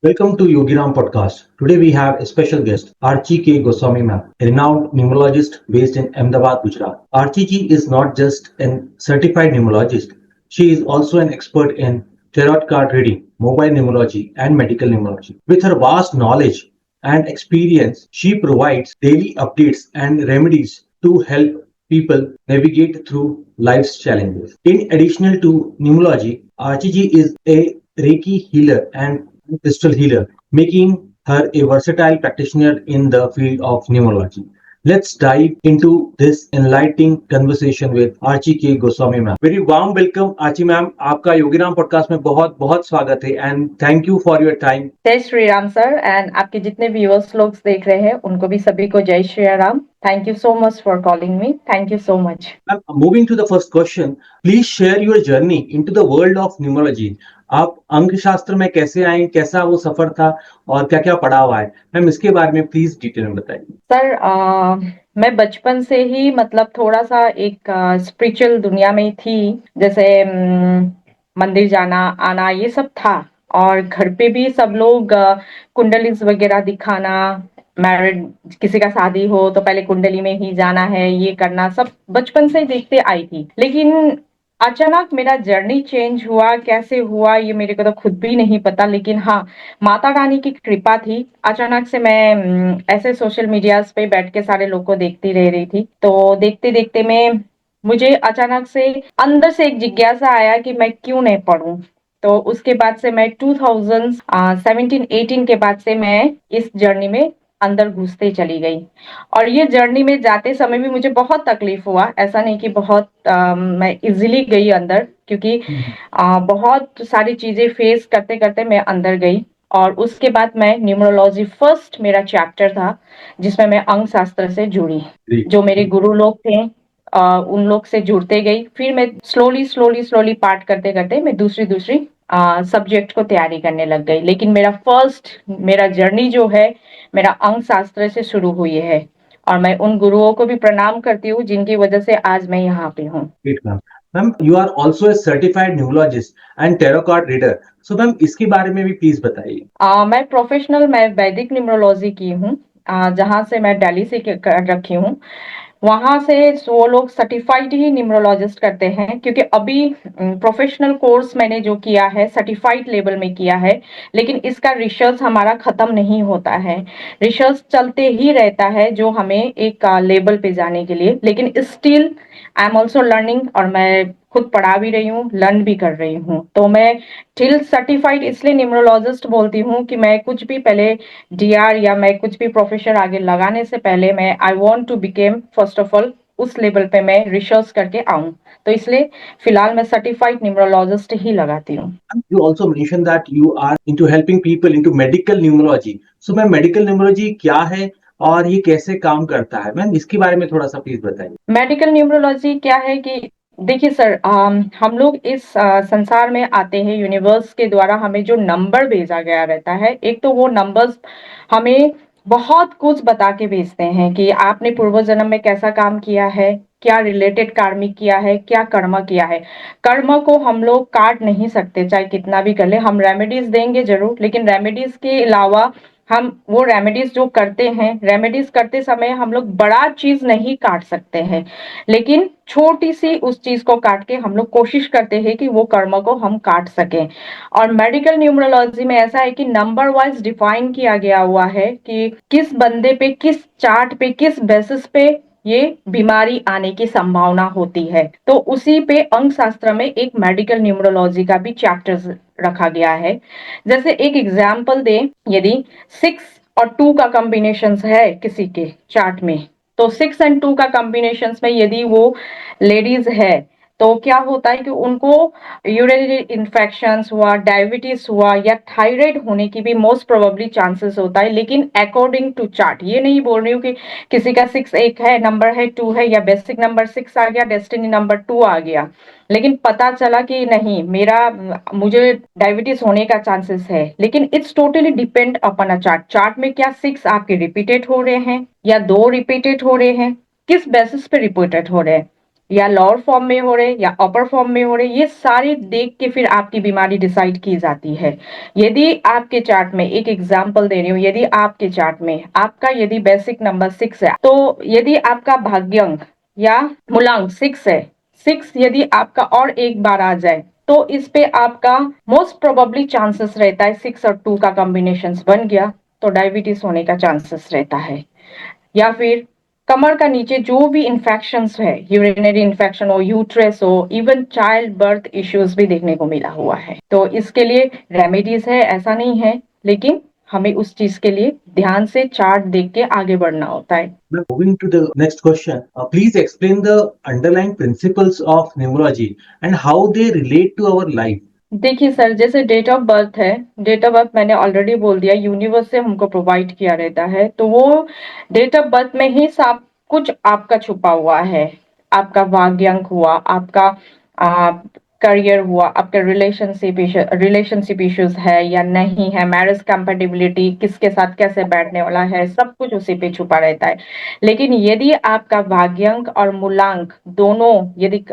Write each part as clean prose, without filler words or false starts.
Welcome to Yogiram Podcast. Today we have a special guest, Archie K. Goswami ma'am, a renowned numerologist based in Ahmedabad, Gujarat. Archie ji is not just a certified numerologist, she is also an expert in tarot card reading, mobile numerology, and medical numerology. With her vast knowledge and experience, she provides daily updates and remedies to help people navigate through life's challenges. In addition to numerology, Archie ji is a Reiki healer and crystal healer, making her a versatile practitioner in the field of numerology. Let's dive into this enlightening conversation with Archie K. Goswami ma'am. Very warm welcome, Archie ma'am. आपका Yogiram podcast में बहुत बहुत स्वागत है and thank you for your time. जय Shri Ram sir and आपके जितने viewers लोग देख रहे हैं उनको भी सभी को जय Shri Ram. Thank you so much for calling me. Thank you so much. Moving to the first question, please share your journey into the world of numerology. आप अंक शास्त्र में कैसे आए, कैसा वो सफर था और क्या क्या पढ़ा हुआ है मैम, इसके बारे में प्लीज डिटेल में बताइए. सर मैं बचपन से ही मतलब थोड़ा सा एक स्पिरिचुअल दुनिया में थी. जैसे मंदिर जाना आना ये सब था और घर पे भी सब लोग कुंडलीज वगैरह दिखाना. मैरिड किसी का शादी हो तो पहले कुंडली में ही जाना है, ये करना सब बचपन से देखते आई थी. लेकिन अचानक मेरा जर्नी चेंज हुआ, कैसे हुआ ये मेरे को तो खुद भी नहीं पता. लेकिन हाँ, माता रानी की कृपा थी. अचानक से मैं ऐसे सोशल मीडिया पे बैठ के सारे लोग को देखती रह रही थी. तो देखते देखते में मुझे अचानक से अंदर से एक जिज्ञासा आया कि मैं क्यों नहीं पढ़ूं. तो उसके बाद से मैं 2017-18 के बाद से मैं इस जर्नी में अंदर घुसते चली गई. और ये जर्नी में जाते समय भी मुझे बहुत तकलीफ हुआ. ऐसा नहीं कि बहुत मैं इजीली गई अंदर, क्योंकि बहुत सारी चीजें फेस करते करते मैं अंदर गई. और उसके बाद मैं न्यूमरोलॉजी फर्स्ट मेरा चैप्टर था जिसमें मैं अंक शास्त्र से जुड़ी. जो मेरे गुरु लोग थे उन लोग से जुड़ते गई. फिर मैं स्लोली स्लोली स्लोली पार्ट करते करते मैं दूसरी दूसरी सब्जेक्ट को तैयारी करने लग गई. लेकिन मेरा जर्नी जो है मेरा अंक शास्त्र से शुरू हुई है. और मैं उन गुरुओं को भी प्रणाम करती हूँ जिनकी वजह से आज मैं यहाँ पे हूँ. Ma'am you are also a certified numerologist and tarot card reader. So ma'am इसके बारे में भी प्लीज बताइए. मैं वैदिक न्यूमरोलॉजी की हूँ, जहाँ से मैं दिल्ली से कर रखी हूँ. वहां से वो लोग सर्टिफाइड ही न्यूमरोलॉजिस्ट करते हैं, क्योंकि अभी प्रोफेशनल कोर्स मैंने जो किया है सर्टिफाइड लेवल में किया है. लेकिन इसका रिसर्च हमारा खत्म नहीं होता है. रिसर्च चलते ही रहता है जो हमें एक लेवल पे जाने के लिए. लेकिन still I am also learning, और मैं खुद पढ़ा भी रही हूँ, लर्न भी कर रही हूँ. तो मैं टिल सर्टिफाइड इसलिए न्यूमरोलॉजिस्ट बोलती हूँ कि मैं कुछ भी पहले डीआर या मैं कुछ भी प्रोफेशन आगे लगाने से पहले मैं I want to become first of all उस लेवल पे मैं रिसर्च करके आऊं. तो इसलिए फिलहाल मैं सर्टिफाइड न्यूमरोलॉजिस्ट ही लगाती हूँ. You also mentioned that you are into helping people into medical numerology. So ma'am medical numerology क्या है और ये कैसे काम करता है मैम, इसके बारे में थोड़ा सा प्लीज बताइए. मेडिकल न्यूमरोलॉजी क्या है कि देखिए सर, हम लोग इस संसार में आते हैं, यूनिवर्स के द्वारा हमें जो नंबर भेजा गया रहता है, एक तो वो नंबर्स हमें बहुत कुछ बता के भेजते हैं कि आपने पूर्व जन्म में कैसा काम किया है, क्या रिलेटेड कार्मिक किया है, क्या कर्म किया है. कर्म को हम लोग काट नहीं सकते, चाहे कितना भी कर ले. हम रेमेडीज देंगे जरूर, लेकिन रेमेडीज के अलावा हम वो रेमेडीज जो करते हैं, रेमेडीज करते समय हम लोग बड़ा चीज नहीं काट सकते हैं. लेकिन छोटी सी उस चीज को काट के हम लोग कोशिश करते हैं कि वो कर्म को हम काट सकें. और मेडिकल न्यूमरोलॉजी में ऐसा है कि नंबर वाइज डिफाइन किया गया हुआ है कि किस बंदे पे, किस चार्ट पे, किस बेसिस पे ये बीमारी आने की संभावना होती है. तो उसी पे अंक शास्त्र में एक मेडिकल न्यूमरोलॉजी का भी चैप्टर रखा गया है. जैसे एक एग्जाम्पल दे, यदि 6 और 2 का कॉम्बिनेशन है किसी के चार्ट में, तो 6 और 2 का कॉम्बिनेशन में यदि वो लेडीज है तो क्या होता है कि उनको यूरिनरी इन्फेक्शंस हुआ, डायबिटीज हुआ या थायराइड होने की भी मोस्ट प्रोबेबली चांसेस होता है. लेकिन अकॉर्डिंग टू चार्ट, ये नहीं बोल रही हूँ कि किसी का 6 एक है, नंबर है 2 है, या बेसिक नंबर 6 आ गया, डेस्टिनी नंबर 2 आ गया. लेकिन पता चला कि नहीं, मुझे डायबिटीज होने का चांसेस है. लेकिन it's totally depend upon a chart. Chart में क्या 6 आपके रिपीटेड हो रहे हैं या 2 रिपीटेड हो रहे हैं, किस बेसिस पे रिपीटेड हो रहे हैं. या लोअर फॉर्म में हो रहे या अपर फॉर्म में हो रहे, ये सारी देख के फिर आपकी बीमारी डिसाइड की जाती है। यदि आपके चार्ट में, एक एग्जांपल दे रही हूँ, यदि आपके चार्ट में आपका यदि बेसिक नंबर 6 है, तो यदि आपका भाग्यांक या मूलांक 6 है, 6 यदि आपका और एक बार आ जाए, तो इस पे आपका मोस्ट प्रोबेबली चांसेस रहता है 6 और 2 का कॉम्बिनेशन बन गया तो डायबिटीज होने का चांसेस रहता है। या फिर कमर का नीचे जो भी इंफेक्शंस है, यूरिनरी इंफेक्शन हो, यूट्रस हो, इवन चाइल्ड बर्थ इश्यूज भी देखने को मिला हुआ है। तो इसके लिए रेमेडीज है ऐसा नहीं है, लेकिन हमें उस चीज के लिए ध्यान से चार्ट देख के आगे बढ़ना होता है। Moving to the next question, please explain the underlying principles of numerology and how they relate to our life. देखिए सर, जैसे डेट ऑफ बर्थ है, डेट ऑफ बर्थ मैंने ऑलरेडी बोल दिया, यूनिवर्स से हमको प्रोवाइड किया रहता है, तो वो डेट ऑफ बर्थ में ही सब कुछ आपका छुपा हुआ है। आपका भाग्यांक हुआ, आपका करियर हुआ, आपका रिलेशनशिप इश्यूज है या नहीं है, मैरिज कंपेटिबिलिटी, किसके साथ कैसे बैठने वाला है, सब कुछ उसी पे छुपा रहता है। लेकिन यदि आपका भाग्यांक और मूलांक दोनों यदि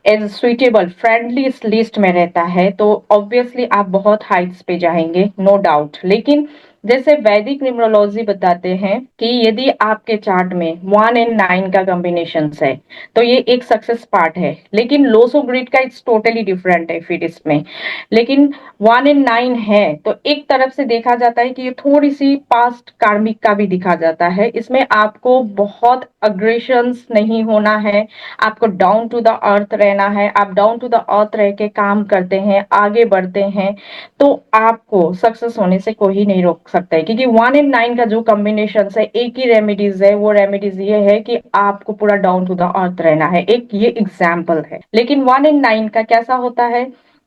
एज सुइटेबल फ्रेंडली लिस्ट में रहता है, तो ऑब्वियसली आप बहुत हाइट्स पे जाएंगे, नो डाउट। लेकिन जैसे वैदिक न्यूमरोलॉजी बताते हैं कि यदि आपके चार्ट में 1 एंड 9 का कॉम्बिनेशन है, तो ये एक सक्सेस पार्ट है। लेकिन लोसो ग्रिड का इट्स टोटली डिफरेंट है फिर इसमें। लेकिन 1 एंड 9 है तो एक तरफ से देखा जाता है कि ये थोड़ी सी पास्ट कार्मिक का भी दिखा जाता है। इसमें आपको बहुत अग्रेशंस नहीं होना है, आपको डाउन टू द अर्थ रहना है। आप डाउन टू द अर्थ रह के काम करते हैं, आगे बढ़ते हैं, तो आपको सक्सेस होने से कोई नहीं रोक सकता है। क्योंकि 1 एंड 9 का जो कॉम्बिनेशन है, एक ही रेमेडीज है, वो रेमेडीज ये है कि आपको पूरा डाउन टू द अर्थ रहना है। एक ये एग्जाम्पल है। लेकिन 1 एंड 9 का कैसा होता है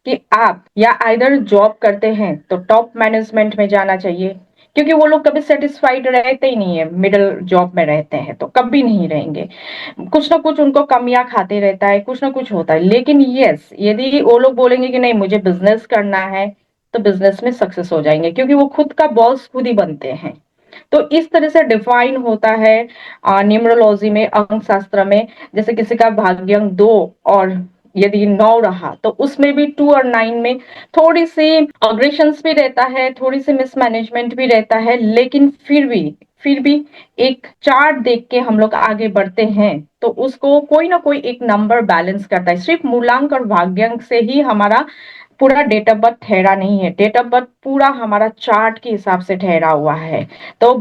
कि आप या आइदर जॉब करते हैं तो टॉप मैनेजमेंट में जाना चाहिए, क्योंकि वो लोग कभी सेटिस्फाइड रहते ही नहीं है, मिडिल जॉब में रहते हैं तो कभी नहीं रहेंगे। कुछ ना कुछ उनको कमियां खाते रहता है, कुछ ना कुछ होता है। लेकिन यस, यदि वो लोग बोलेंगे कि नहीं मुझे बिजनेस करना है, तो बिजनेस में सक्सेस हो जाएंगे, क्योंकि वो खुद का बॉस खुद ही बनते हैं। तो इस तरह से डिफाइन होता है न्यूमरोलॉजी में, अंक शास्त्र में। जैसे किसी का भाग्यांक 2 और यदि 9 रहा, तो उसमें भी 2 और 9 में थोड़ी सी अग्रेशंस भी रहता है, थोड़ी सी मिसमैनेजमेंट भी रहता है। लेकिन फिर भी एक चार्ट देख के हम लोग आगे बढ़ते हैं, तो उसको कोई ना कोई एक नंबर बैलेंस करता है। सिर्फ मूलांक और भाग्यांक से ही हमारा पूरा डेट ऑफ बर्थ ठहरा नहीं है, डेट ऑफ बर्थ पूरा हमारा चार्ट के हिसाब से ठहरा हुआ है। तो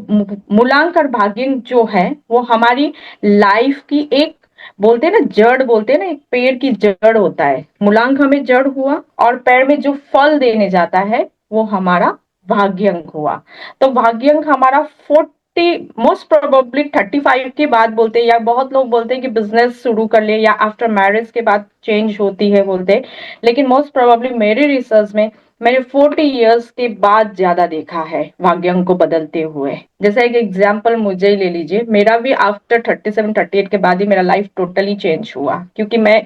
मूलांक और भाग्यांक जो है वो हमारी लाइफ की एक, बोलते हैं ना जड़, बोलते हैं ना एक पेड़ की जड़ होता है, मूलांक हमें जड़ हुआ और पेड़ में जो फल देने जाता है वो हमारा भाग्यांक हुआ। तो भाग्यांक हमारा मोस्ट प्रोबेबली 35 के बाद बोलते हैं, या बहुत लोग बोलते हैं कि बिजनेस शुरू कर ले या आफ्टर मैरिज के बाद चेंज होती है बोलते हैं। लेकिन मोस्ट प्रोबेबली मेरे रिसर्च में मैंने 40 इयर्स के बाद ज्यादा देखा है भाग्यांक को बदलते हुए। जैसे एक एग्जांपल मुझे ही ले लीजिए, मेरा भी आफ्टर 37 38 के बाद ही मेरा लाइफ टोटली चेंज हुआ, क्योंकि मैं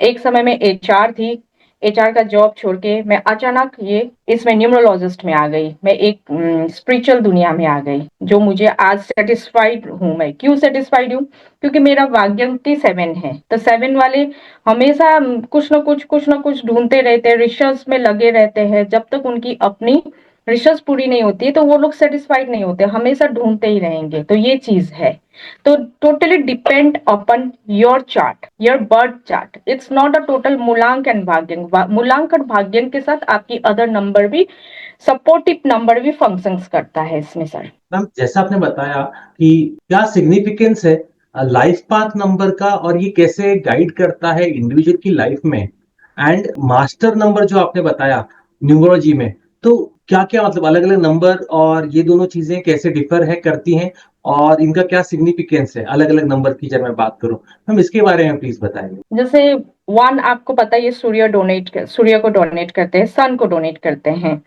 एक समय में एचआर थी। एचआर का जॉब छोड़ के मैं अचानक ये इसमें न्यूमरोलॉजिस्ट में आ गई। मैं एक स्पिरिचुअल दुनिया में आ गई, जो मुझे आज सेटिस्फाइड हूँ। मैं क्यों सेटिस्फाइड हूँ? क्योंकि मेरा भाग्यांक 7 है, तो 7 वाले हमेशा कुछ ना कुछ ढूंढते रहते हैं, रिसर्च में लगे रहते हैं। जब तक उनकी अपनी रिसर्च पूरी नहीं होती है तो वो लोग सेटिस्फाइड नहीं होते, हमेशा ढूंढते ही रहेंगे। तो ये चीज है। तो totally depend upon your chart, your birth chart. It's not a total मूलांक एंड भाग्यांक। मूलांक और भाग्यांक के साथ आपकी अदर नंबर भी, सपोर्टिव नंबर भी फंक्शंस करता है इसमें सर। मैम, जैसा आपने बताया कि क्या सिग्निफिकेंस है लाइफ पाथ नंबर का और ये कैसे गाइड करता है इंडिविजुअल की लाइफ में, एंड मास्टर नंबर जो आपने बताया न्यूमरोलॉजी में, तो क्या क्या मतलब अलग अलग नंबर और ये दोनों चीजें कैसे डिफर है करती हैं और इनका क्या सिग्निफिकेंस है अलग अलग नंबर की, जब मैं बात करूं हम इसके बारे में प्लीज बताइए। जैसे 1 आपको पता है, ये सूर्य को डोनेट करते हैं, सन को डोनेट करते हैं।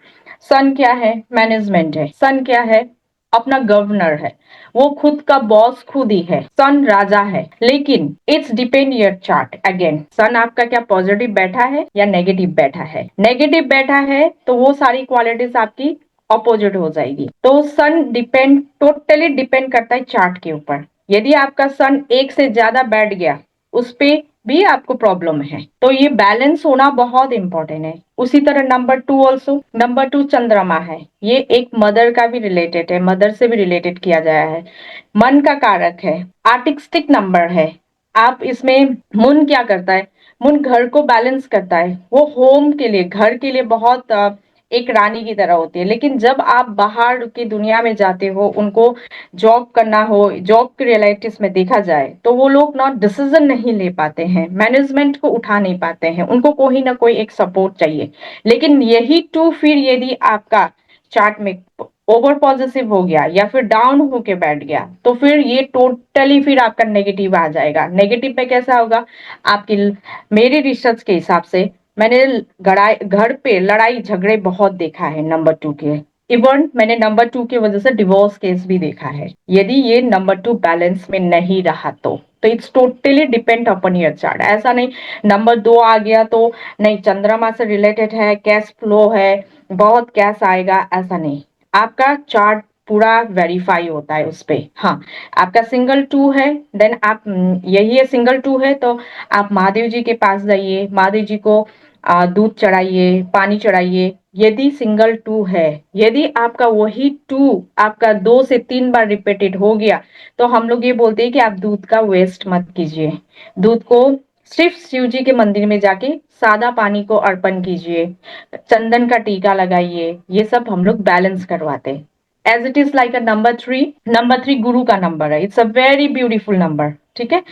सन क्या है? मैनेजमेंट है। सन क्या है? अपना गवर्नर है। वो खुद का बॉस खुद ही है, सन राजा है। लेकिन it's depend your chart again, sun आपका क्या पॉजिटिव बैठा है या नेगेटिव बैठा है। नेगेटिव बैठा है तो वो सारी क्वालिटीज आपकी अपोजिट हो जाएगी। तो सन टोटली डिपेंड करता है चार्ट के ऊपर। यदि आपका सन 1 से ज्यादा बैठ गया उस पे भी आपको प्रॉब्लम है। तो ये बैलेंस होना बहुत इंपॉर्टेंट है। उसी तरह नंबर 2 ऑल्सो, नंबर 2 चंद्रमा है। ये एक मदर का भी रिलेटेड है, मदर से भी रिलेटेड किया गया है, मन का कारक है, आर्टिस्टिक नंबर है। आप इसमें मून क्या करता है, मून घर को बैलेंस करता है, वो होम के लिए, घर के लिए बहुत एक रानी की तरह होती है। लेकिन जब आप बाहर की दुनिया में जाते हो, उनको जॉब करना हो, जॉब की रियलिटीज में देखा जाए तो वो लोग ना डिसीजन नहीं ले पाते हैं, मैनेजमेंट को उठा नहीं पाते हैं, उनको कोई ना कोई एक सपोर्ट चाहिए। लेकिन यही टू फिर यदि आपका चार्ट में ओवर पॉजिटिव हो गया या फिर डाउन होके बैठ गया तो फिर ये टोटली फिर आपका नेगेटिव आ जाएगा। नेगेटिव में कैसा होगा आपकी, मेरी रिसर्च के हिसाब से मैंने घर पे लड़ाई झगड़े बहुत देखा है नंबर 2 के। इवन मैंने नंबर 2 की वजह से डिवोर्स केस भी देखा है, यदि ये नंबर 2 बैलेंस में नहीं रहा तो it's totally depend upon your chart. ऐसा नहीं नंबर 2 आ गया तो नहीं, चंद्रमा से रिलेटेड है, कैश फ्लो है, बहुत कैश आएगा, ऐसा नहीं। आपका चार्ट पूरा वेरीफाई होता है उस पे। हाँ, आपका सिंगल 2 है, देन आप यही है सिंगल 2 है तो आप महादेव जी के पास जाइए, महादेव जी को दूध चढ़ाइए, पानी चढ़ाइए। यदि सिंगल 2 है, यदि आपका वही 2 आपका 2 से 3 बार रिपीटेड हो गया तो हम लोग ये बोलते हैं कि आप दूध का वेस्ट मत कीजिए। दूध को सिर्फ शिव जी के मंदिर में जाके सादा पानी को अर्पण कीजिए, चंदन का टीका लगाइए। ये सब हम लोग बैलेंस करवाते हैं। As it is like a number 3 गुरु का नंबर है, it's a very beautiful number, ठीक है।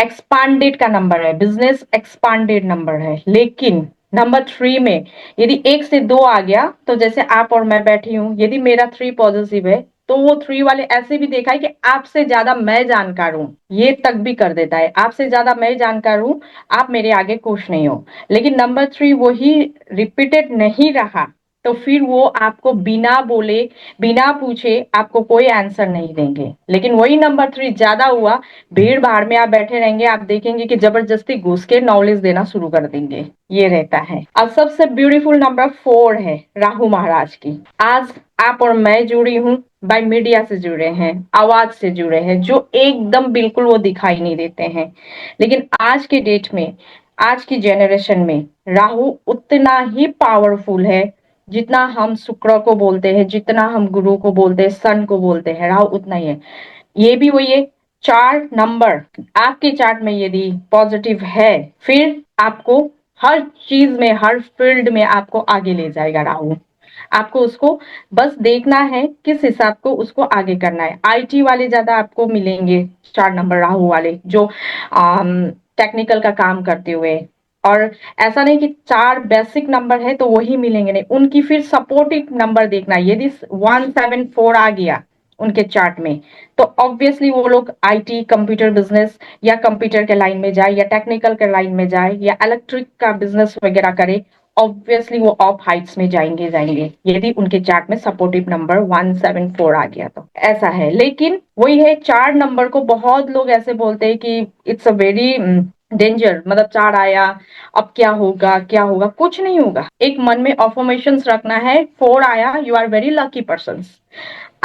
एक्सपांडेड का नंबर है, बिजनेस एक्सपांडेड नंबर है। लेकिन नंबर 3 में यदि 1 से 2 आ गया तो जैसे आप और मैं बैठी हूं, यदि मेरा 3 पॉजिटिव है तो वो 3 वाले ऐसे भी देखा है कि आपसे ज्यादा मैं जानकार हूं, ये तक भी कर देता है, आपसे ज्यादा मैं जानकार हूं, आप मेरे आगे कुछ नहीं हो। लेकिन नंबर 3 वही रिपीटेड नहीं रहा तो फिर वो आपको बिना बोले, बिना पूछे आपको कोई आंसर नहीं देंगे। लेकिन वही नंबर 3 ज्यादा हुआ, भीड़ भाड़ में आप बैठे रहेंगे, आप देखेंगे कि जबरदस्ती घुस के नॉलेज देना शुरू कर देंगे, ये रहता है। अब सबसे ब्यूटीफुल नंबर 4 है राहु महाराज की। आज आप और मैं जुड़ी हूँ, बाय मीडिया से जुड़े हैं, आवाज से जुड़े हैं, जो एकदम बिल्कुल वो दिखाई नहीं देते हैं। लेकिन आज के डेट में, आज की जेनरेशन में राहु उतना ही पावरफुल है जितना हम शुक्र को बोलते हैं, जितना हम गुरु को बोलते हैं, सन को बोलते हैं, राहु उतना ही है। ये भी वही है, 4 नंबर आपके चार्ट में यदि पॉजिटिव है फिर आपको हर चीज में, हर फील्ड में आपको आगे ले जाएगा राहु। आपको उसको बस देखना है किस हिसाब को उसको आगे करना है। आईटी वाले ज्यादा आपको मिलेंगे, 4 नंबर राहु वाले, जो टेक्निकल का काम करते हुए। और ऐसा नहीं कि 4 बेसिक नंबर है तो वही मिलेंगे, नहीं, उनकी फिर सपोर्टिव नंबर देखना। यदि 174 आ गया उनके चार्ट में तो ऑब्वियसली वो लोग आईटी, कंप्यूटर बिजनेस या कंप्यूटर के लाइन में जाए या टेक्निकल के लाइन में जाए या इलेक्ट्रिक का बिजनेस वगैरह करे, ऑब्वियसली वो ऑफ हाइट्स में जाएंगे यदि उनके चार्ट में सपोर्टिव नंबर 174 आ गया तो ऐसा है। लेकिन वही है, 4 नंबर को बहुत लोग ऐसे बोलते हैं कि इट्स अ वेरी डेंजर, मतलब 4 आया अब क्या होगा, क्या होगा, कुछ नहीं होगा। एक मन में अफर्मेशंस रखना है, 4 आया you are very lucky person.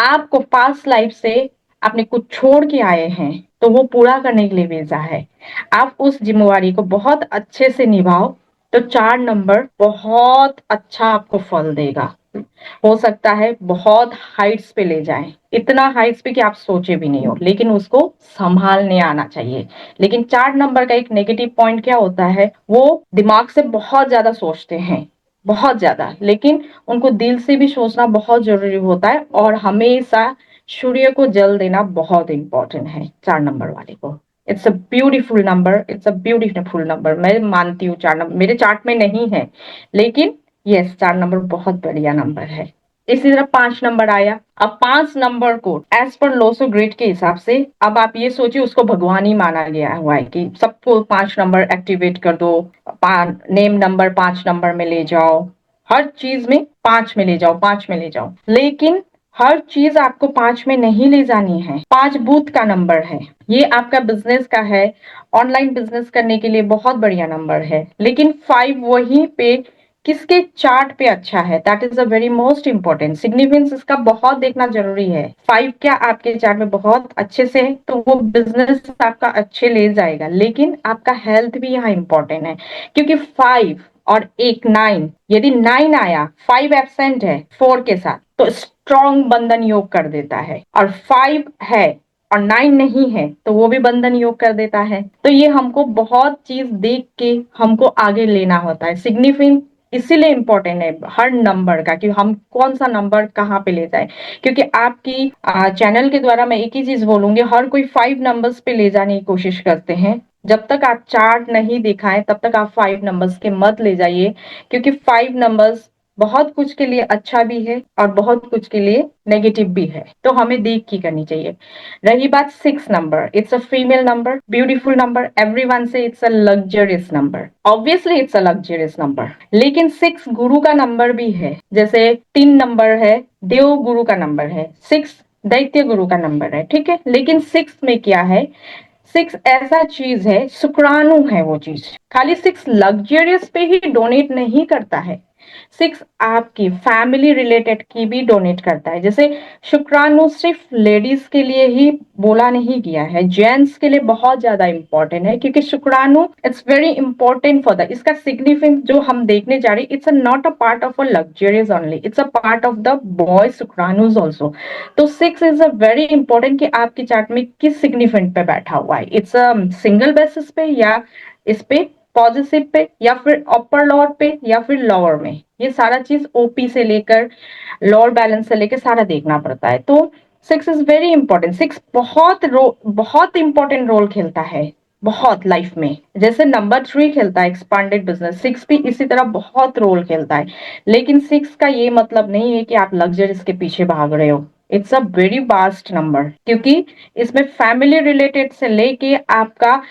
आपको पास्ट लाइफ से आपने कुछ छोड़ के आए हैं तो वो पूरा करने के लिए भेजा है। आप उस जिम्मेवारी को बहुत अच्छे से निभाओ तो 4 नंबर बहुत अच्छा आपको फल देगा। हो सकता है बहुत हाइट्स पे ले जाए, इतना हाइट्स पे कि आप सोचे भी नहीं हो, लेकिन उसको संभालने आना चाहिए। लेकिन 4 नंबर का एक नेगेटिव पॉइंट क्या होता है, वो दिमाग से बहुत ज्यादा सोचते हैं, बहुत ज्यादा। लेकिन उनको दिल से भी सोचना बहुत जरूरी होता है और हमेशा सूर्य को जल देना बहुत इंपॉर्टेंट है 4 नंबर वाले को। It's a beautiful number, it's a beautiful number. मैं मानती हूँ 4 नंबर मेरे चार्ट में नहीं है, लेकिन यस 4 नंबर बहुत बढ़िया नंबर है। इसी तरह 5 नंबर आया। अब 5 नंबर को as per loss of grade के हिसाब से, अब आप ये सोचिए उसको भगवान ही माना गया हुआ है कि सबको 5 नंबर एक्टिवेट कर दो, नेम नंबर 5 नंबर में ले जाओ, हर चीज में 5 में ले जाओ, 5 में ले जाओ। लेकिन हर चीज आपको 5 में नहीं ले जानी है। 5 बूथ का नंबर है, ये आपका बिजनेस का है, ऑनलाइन बिजनेस करने के लिए बहुत बढ़िया नंबर है। लेकिन 5 वहीं पे किसके चार्ट पे अच्छा है, that is a very most important. Significance इसका बहुत देखना जरूरी है। 5 क्या आपके चार्ट में बहुत अच्छे से है तो वो बिजनेस आपका अच्छे ले जाएगा, लेकिन आपका हेल्थ भी यहाँ इंपॉर्टेंट है, क्योंकि 5 और एक 9, यदि 9 आया, 5 एब्सेंट है 4 के साथ, तो स्ट्रॉन्ग बंधन योग कर देता है। और 5 है और 9 नहीं है तो वो भी बंधन योग कर देता है। तो ये हमको बहुत चीज देख के हमको आगे लेना होता है। सिग्निफिकेंस इसीलिए इंपॉर्टेंट है हर नंबर का, कि हम कौन सा नंबर कहाँ पे ले जाए। क्योंकि आपकी चैनल के द्वारा मैं एक ही चीज बोलूंगी, हर कोई 5 नंबर्स पे ले जाने की कोशिश करते हैं। जब तक आप चार्ट नहीं दिखाएं तब तक आप 5 नंबर्स के मत ले जाइए, क्योंकि 5 नंबर्स बहुत कुछ के लिए अच्छा भी है और बहुत कुछ के लिए नेगेटिव भी है, तो हमें देख की करनी चाहिए। रही बात 6 नंबर, it's a female number, beautiful number, everyone से it's a luxurious number, obviously it's a luxurious number. लेकिन 6 गुरु का नंबर भी है, जैसे 3 नंबर है देव गुरु का नंबर है, 6 दैत्य गुरु का नंबर है, ठीक है। लेकिन 6 में क्या है, 6 ऐसा चीज है, शुक्राणु है वो चीज। खाली 6 लग्जरियस पे ही डोनेट नहीं करता है, 6 आपकी फैमिली रिलेटेड की भी डोनेट करता है। जैसे शुक्राणु सिर्फ लेडीज के लिए ही बोला नहीं गया है, जेंट्स के लिए बहुत ज्यादा इंपॉर्टेंट है, क्योंकि शुक्राणु it's very important for the, इसका सिग्निफिकेंस जो हम देखने जा रहे हैं, it's not a part of a luxurious only, it's a part of the boy शुक्राणुज ऑल्सो। तो 6 इज अ वेरी इंपॉर्टेंट कि आपकी चार्ट में किस सिग्निफिकेंट पे बैठा हुआ है, इट्स अ सिंगल बेसिस पे या इस पे पॉजिटिव पे या फिर अपर लॉर्ड पे या फिर लोअर में। ये सारा चीज ओपी से लेकर लोअर बैलेंस से लेकर सारा देखना पड़ता है। तो 6 इज वेरी इंपॉर्टेंट। 6 बहुत इंपॉर्टेंट रोल खेलता है बहुत लाइफ में, जैसे नंबर 3 खेलता है एक्सपांडेड बिजनेस, 6 भी इसी तरह बहुत रोल खेलता है। लेकिन 6 का ये मतलब नहीं है कि आप लग्जरीज के पीछे भाग रहे हो, it's a very vast number, क्योंकि इसमें फैमिली रिलेटेड से लेके आपका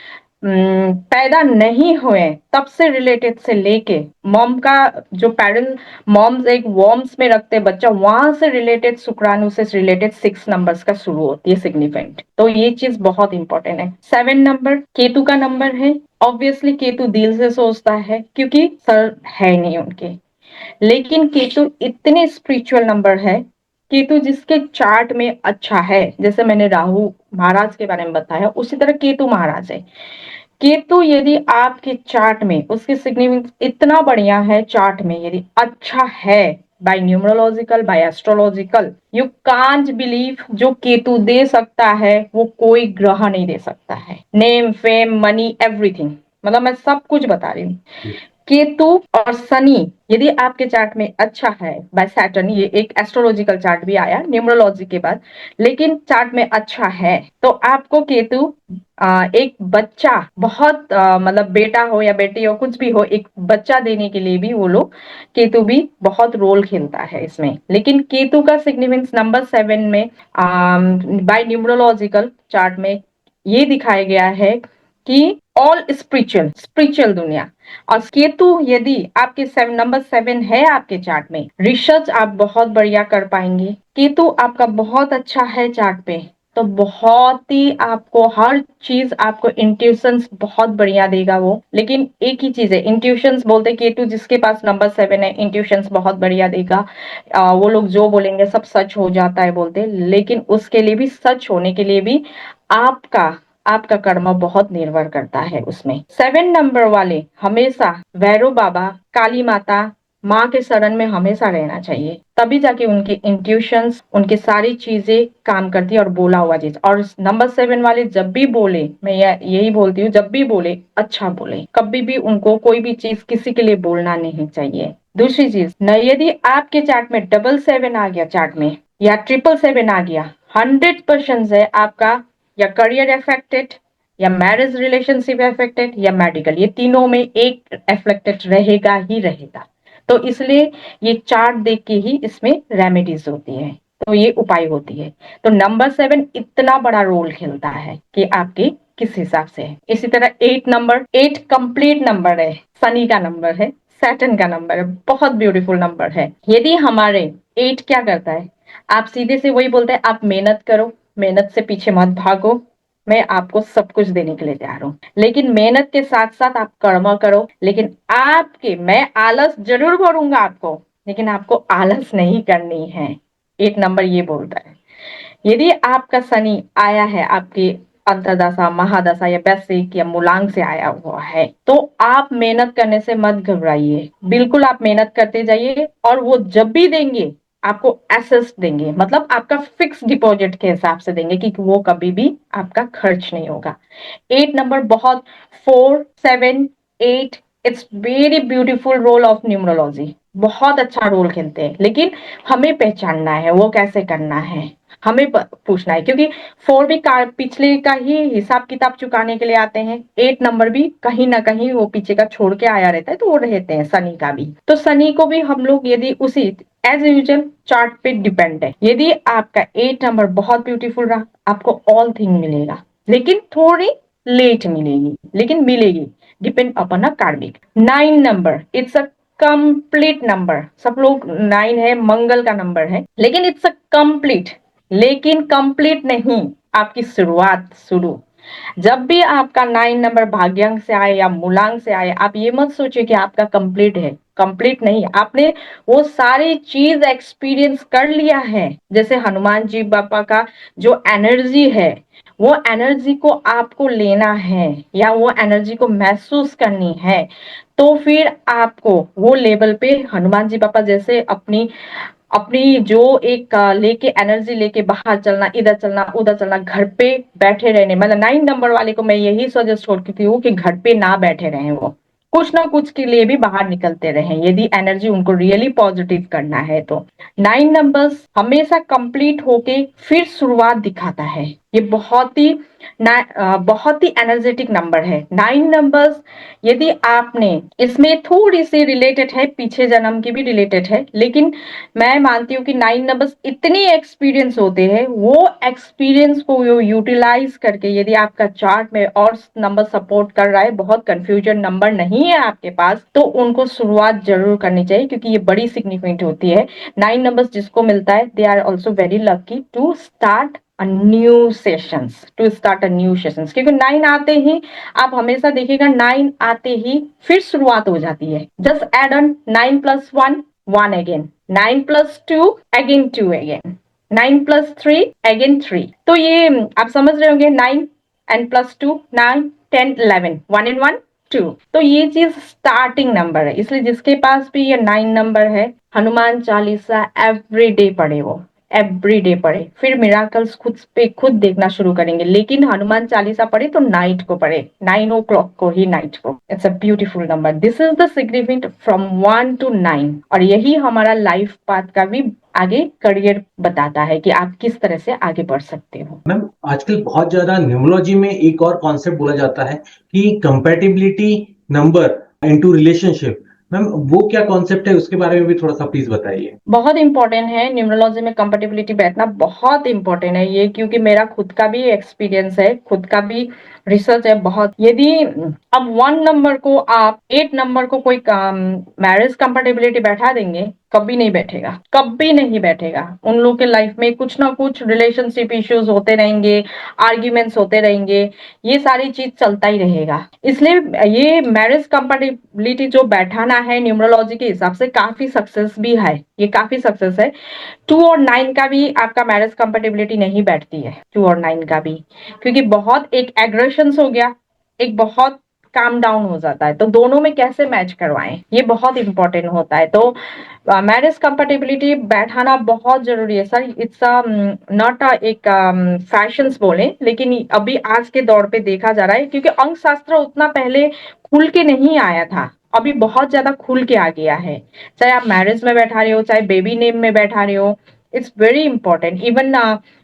पैदा नहीं हुए तब से रिलेटेड से लेके मॉम का जो पेरेंट, मॉम्स एक वॉर्म्स में रखते बच्चा, वहां से रिलेटेड शुक्राणु से रिलेटेड 6 नंबर्स का शुरू होती है सिग्निफिकेंट। तो ये चीज बहुत इंपॉर्टेंट है। 7 नंबर केतु का नंबर है, ऑब्वियसली केतु दिल से सोचता है क्योंकि सर है नहीं उनके। लेकिन केतु इतने स्पिरिचुअल नंबर है, केतु जिसके चार्ट में अच्छा है, जैसे मैंने राहु महाराज के बारे में बताया, उसी तरह केतु महाराज है। केतु यदि आपके चार्ट में उसके सिग्निफिकेंस इतना बढ़िया है, चार्ट में यदि अच्छा है by numerological by astrological, you can't believe जो केतु दे सकता है वो कोई ग्रह नहीं दे सकता है। नेम फेम मनी एवरीथिंग, मतलब मैं सब कुछ बता रही हूँ। केतु और शनि यदि आपके चार्ट में अच्छा है बाय सैटर्न, ये एक एस्ट्रोलॉजिकल चार्ट भी आया न्यूमरोलॉजी के बाद, लेकिन चार्ट में अच्छा है तो आपको केतु एक बच्चा बहुत मतलब बेटा हो या बेटी हो कुछ भी हो, एक बच्चा देने के लिए भी वो लोग केतु भी बहुत रोल खेलता है इसमें। लेकिन केतु का सिग्निफिकेंस नंबर 7 में बाय न्यूमरोलॉजिकल चार्ट में ये दिखाया गया है कि ऑल स्पिरिचुअल स्पिरिचुअल दुनिया। और केतु यदि आपके नंबर 7 है आपके चार्ट में, रिसर्च आप बहुत बढ़िया कर पाएंगे। केतु आपका बहुत अच्छा है चार्ट पे, तो बहुत ही आपको हर चीज, आपको इंट्यूशंस बहुत बढ़िया देगा वो। लेकिन एक ही चीज है, इंट्यूशंस बोलते केतु जिसके पास नंबर 7 है, इंट्यूशंस बहुत बढ़िया देगा, वो लोग जो बोलेंगे सब सच हो जाता है बोलते। लेकिन उसके लिए भी, सच होने के लिए भी आपका आपका कर्म बहुत निर्भर करता है उसमें। 7 नंबर वाले हमेशा भैरव बाबा, काली माता, माँ के शरण में हमेशा रहना चाहिए, तभी जाके उनके इंट्यूशंस, उनकी सारी चीजें काम करती है और बोला हुआ चीज। और नंबर 7 वाले जब भी बोले, मैं यही बोलती हूँ, जब भी बोले अच्छा बोले, कभी भी उनको कोई भी चीज किसी के लिए बोलना नहीं चाहिए। दूसरी चीज न, यदि आपके चार्ट में 777 आ गया चार्ट में या 777 आ गया, 100% है आपका या करियर अफेक्टेड या मैरिज रिलेशनशिप अफेक्टेड या मेडिकल, ये तीनों में एक अफेक्टेड रहेगा ही रहेगा। तो इसलिए ये चार्ट देख के ही इसमें रेमेडीज होती है, तो ये उपाय होती है। तो नंबर 7 इतना बड़ा रोल खेलता है कि आपके किस हिसाब से है। इसी तरह 8 नंबर, 8 कंप्लीट नंबर है, शनि का नंबर है, सैटर्न का नंबर है, बहुत ब्यूटीफुल नंबर है। यदि हमारे 8 क्या करता है, आप सीधे से वही बोलते हैं, आप मेहनत करो, मेहनत से पीछे मत भागो, मैं आपको सब कुछ देने के लिए तैयार हूँ, लेकिन मेहनत के साथ साथ आप कर्म करो। लेकिन मैं आलस जरूर करूंगा आपको, लेकिन आपको आलस नहीं करनी है। 8 नंबर ये बोलता है। यदि आपका शनि आया है आपके अंतरदशा, महादशा या वैश्विक या मूलांक से आया हुआ है, तो आप मेहनत करने से मत घबराइए। बिल्कुल आप मेहनत करते जाइए, और वो जब भी देंगे आपको एसेस देंगे, मतलब आपका फिक्स डिपॉजिट के हिसाब से देंगे, कि वो कभी भी आपका खर्च नहीं होगा। 8 नंबर बहुत 4, 7, 8 it's very beautiful role of numerology. बहुत अच्छा रोल खेलते हैं, लेकिन हमें पहचानना है वो कैसे करना है, हमें पूछना है। क्योंकि 4 भी पिछले का ही हिसाब किताब चुकाने के लिए आते हैं। 8 नंबर भी कहीं ना कहीं वो पीछे का छोड़ के आया रहता है, तो वो रहते हैं शनि का भी। तो शनि को भी हम लोग यदि उसी एज यूजुअल चार्ट पे डिपेंड है। यदि आपका 8 नंबर बहुत ब्यूटीफुल रहा, आपको ऑल थिंग मिलेगा, लेकिन थोड़ी लेट मिलेगी, लेकिन मिलेगी। डिपेंड अपॉन अ कार्मिक। 9 number it's a complete number. सब लोग 9 है मंगल का नंबर है, लेकिन इट्स अ कंप्लीट। लेकिन कंप्लीट नहीं, आपकी शुरुआत शुरू। जब भी आपका 9 नंबर भाग्यांक से आए या मूलांक से आए, आप ये मत सोचिए कि आपका कंप्लीट है। कंप्लीट नहीं, आपने वो सारी चीज एक्सपीरियंस कर लिया है। जैसे हनुमान जी बापा का जो एनर्जी है, वो एनर्जी को आपको लेना है या वो एनर्जी को महसूस करनी है। तो फिर आपको वो लेवल पे हनुमान जी पापा जैसे अपनी अपनी जो एक लेके एनर्जी लेके बाहर चलना, इधर चलना उधर चलना, घर पे बैठे रहने, मतलब 9 नंबर वाले को मैं यही सजेस्ट करती हूँ कि घर पे ना बैठे रहे, वो कुछ ना कुछ के लिए भी बाहर निकलते रहे, यदि एनर्जी उनको रियली पॉजिटिव करना है तो। 9 नंबर्स हमेशा कंप्लीट होके फिर शुरुआत दिखाता है। ये बहुत ही एनर्जेटिक नंबर है 9 नंबर्स। यदि आपने इसमें थोड़ी सी रिलेटेड है, पीछे जन्म की भी रिलेटेड है, लेकिन मैं मानती हूँ कि 9 नंबर्स इतने एक्सपीरियंस होते हैं, वो एक्सपीरियंस को यूटिलाइज करके, यदि आपका चार्ट में और नंबर सपोर्ट कर रहा है, बहुत कंफ्यूजन नंबर नहीं है आपके पास, तो उनको शुरुआत जरूर करनी चाहिए, क्योंकि ये बड़ी सिग्निफिकेंट होती है। 9 नंबर्स जिसको मिलता है, they are also very lucky to start a new sessions, क्योंकि 9 आते ही, आप हमेशा देखिएगा 9 आते ही फिर शुरुआत हो जाती है। Just add on 9+1 1 again, 9+2 again 2 again, 9+3 again 3। तो ये आप समझ रहे होंगे, 9 and +2 9 10 11 1 and 1 2। तो ये चीज स्टार्टिंग नंबर है, इसलिए जिसके पास भी ये 9 नंबर है, हनुमान चालीसा एवरी डे पढ़े, वो एवरी डे पढ़े, फिर मिराकल्स खुद पे खुद देखना शुरू करेंगे। लेकिन हनुमान चालीसा पढ़े तो नाइट को पढ़े, 9 o'clock को ही, नाइट को। It's a beautiful number. This is the significant from 1 to 9, और यही हमारा लाइफ पाथ का भी आगे करियर बताता है कि आप किस तरह से आगे बढ़ सकते हो। मैम आजकल बहुत ज्यादा न्यूमरोलॉजी में एक और कॉन्सेप्ट बोला जाता है कि compatibility number into relationship. Ma'am वो क्या कॉन्सेप्ट है, उसके बारे में भी थोड़ा सा प्लीज बताइए। बहुत इंपॉर्टेंट है न्यूमरोलॉजी में कंपेटिबिलिटी बैठना, बहुत इंपॉर्टेंट है ये, क्योंकि मेरा खुद का भी एक्सपीरियंस है, खुद का भी रिसर्च है बहुत। यदि अब 1 नंबर को आप 8 नंबर को कोई मैरिज कंपेटिबिलिटी बैठा देंगे, कभी नहीं बैठेगा, कभी नहीं बैठेगा। उन लोग के लाइफ में कुछ ना कुछ रिलेशनशिप इश्यूज होते रहेंगे, आर्ग्यूमेंट्स होते रहेंगे, ये सारी चीज चलता ही रहेगा। इसलिए ये मैरिज कंपेटिबिलिटी जो बैठाना है न्यूमरोलॉजी के हिसाब से काफी सक्सेस भी है, ये काफी सक्सेस है। 2 और 9 का भी आपका मैरिज कंपेटिबिलिटी नहीं बैठती है, 2 और 9 का भी, क्योंकि बहुत एक एग्रेशन हो गया, एक बहुत काम डाउन हो जाता है, तो दोनों में कैसे मैच करवाएं, ये बहुत इंपॉर्टेंट होता है। तो मैरिज कंपेटिबिलिटी बैठाना बहुत जरूरी है सर। इट्स नॉट एक फैशंस बोले, लेकिन अभी आज के दौर पे देखा जा रहा है, क्योंकि अंक शास्त्र उतना पहले खुल के नहीं आया था, अभी बहुत ज्यादा खुल के आ गया है। चाहे आप मैरिज में बैठा रहे हो, चाहे बेबी नेम में बैठा रहे हो, it's very important. Even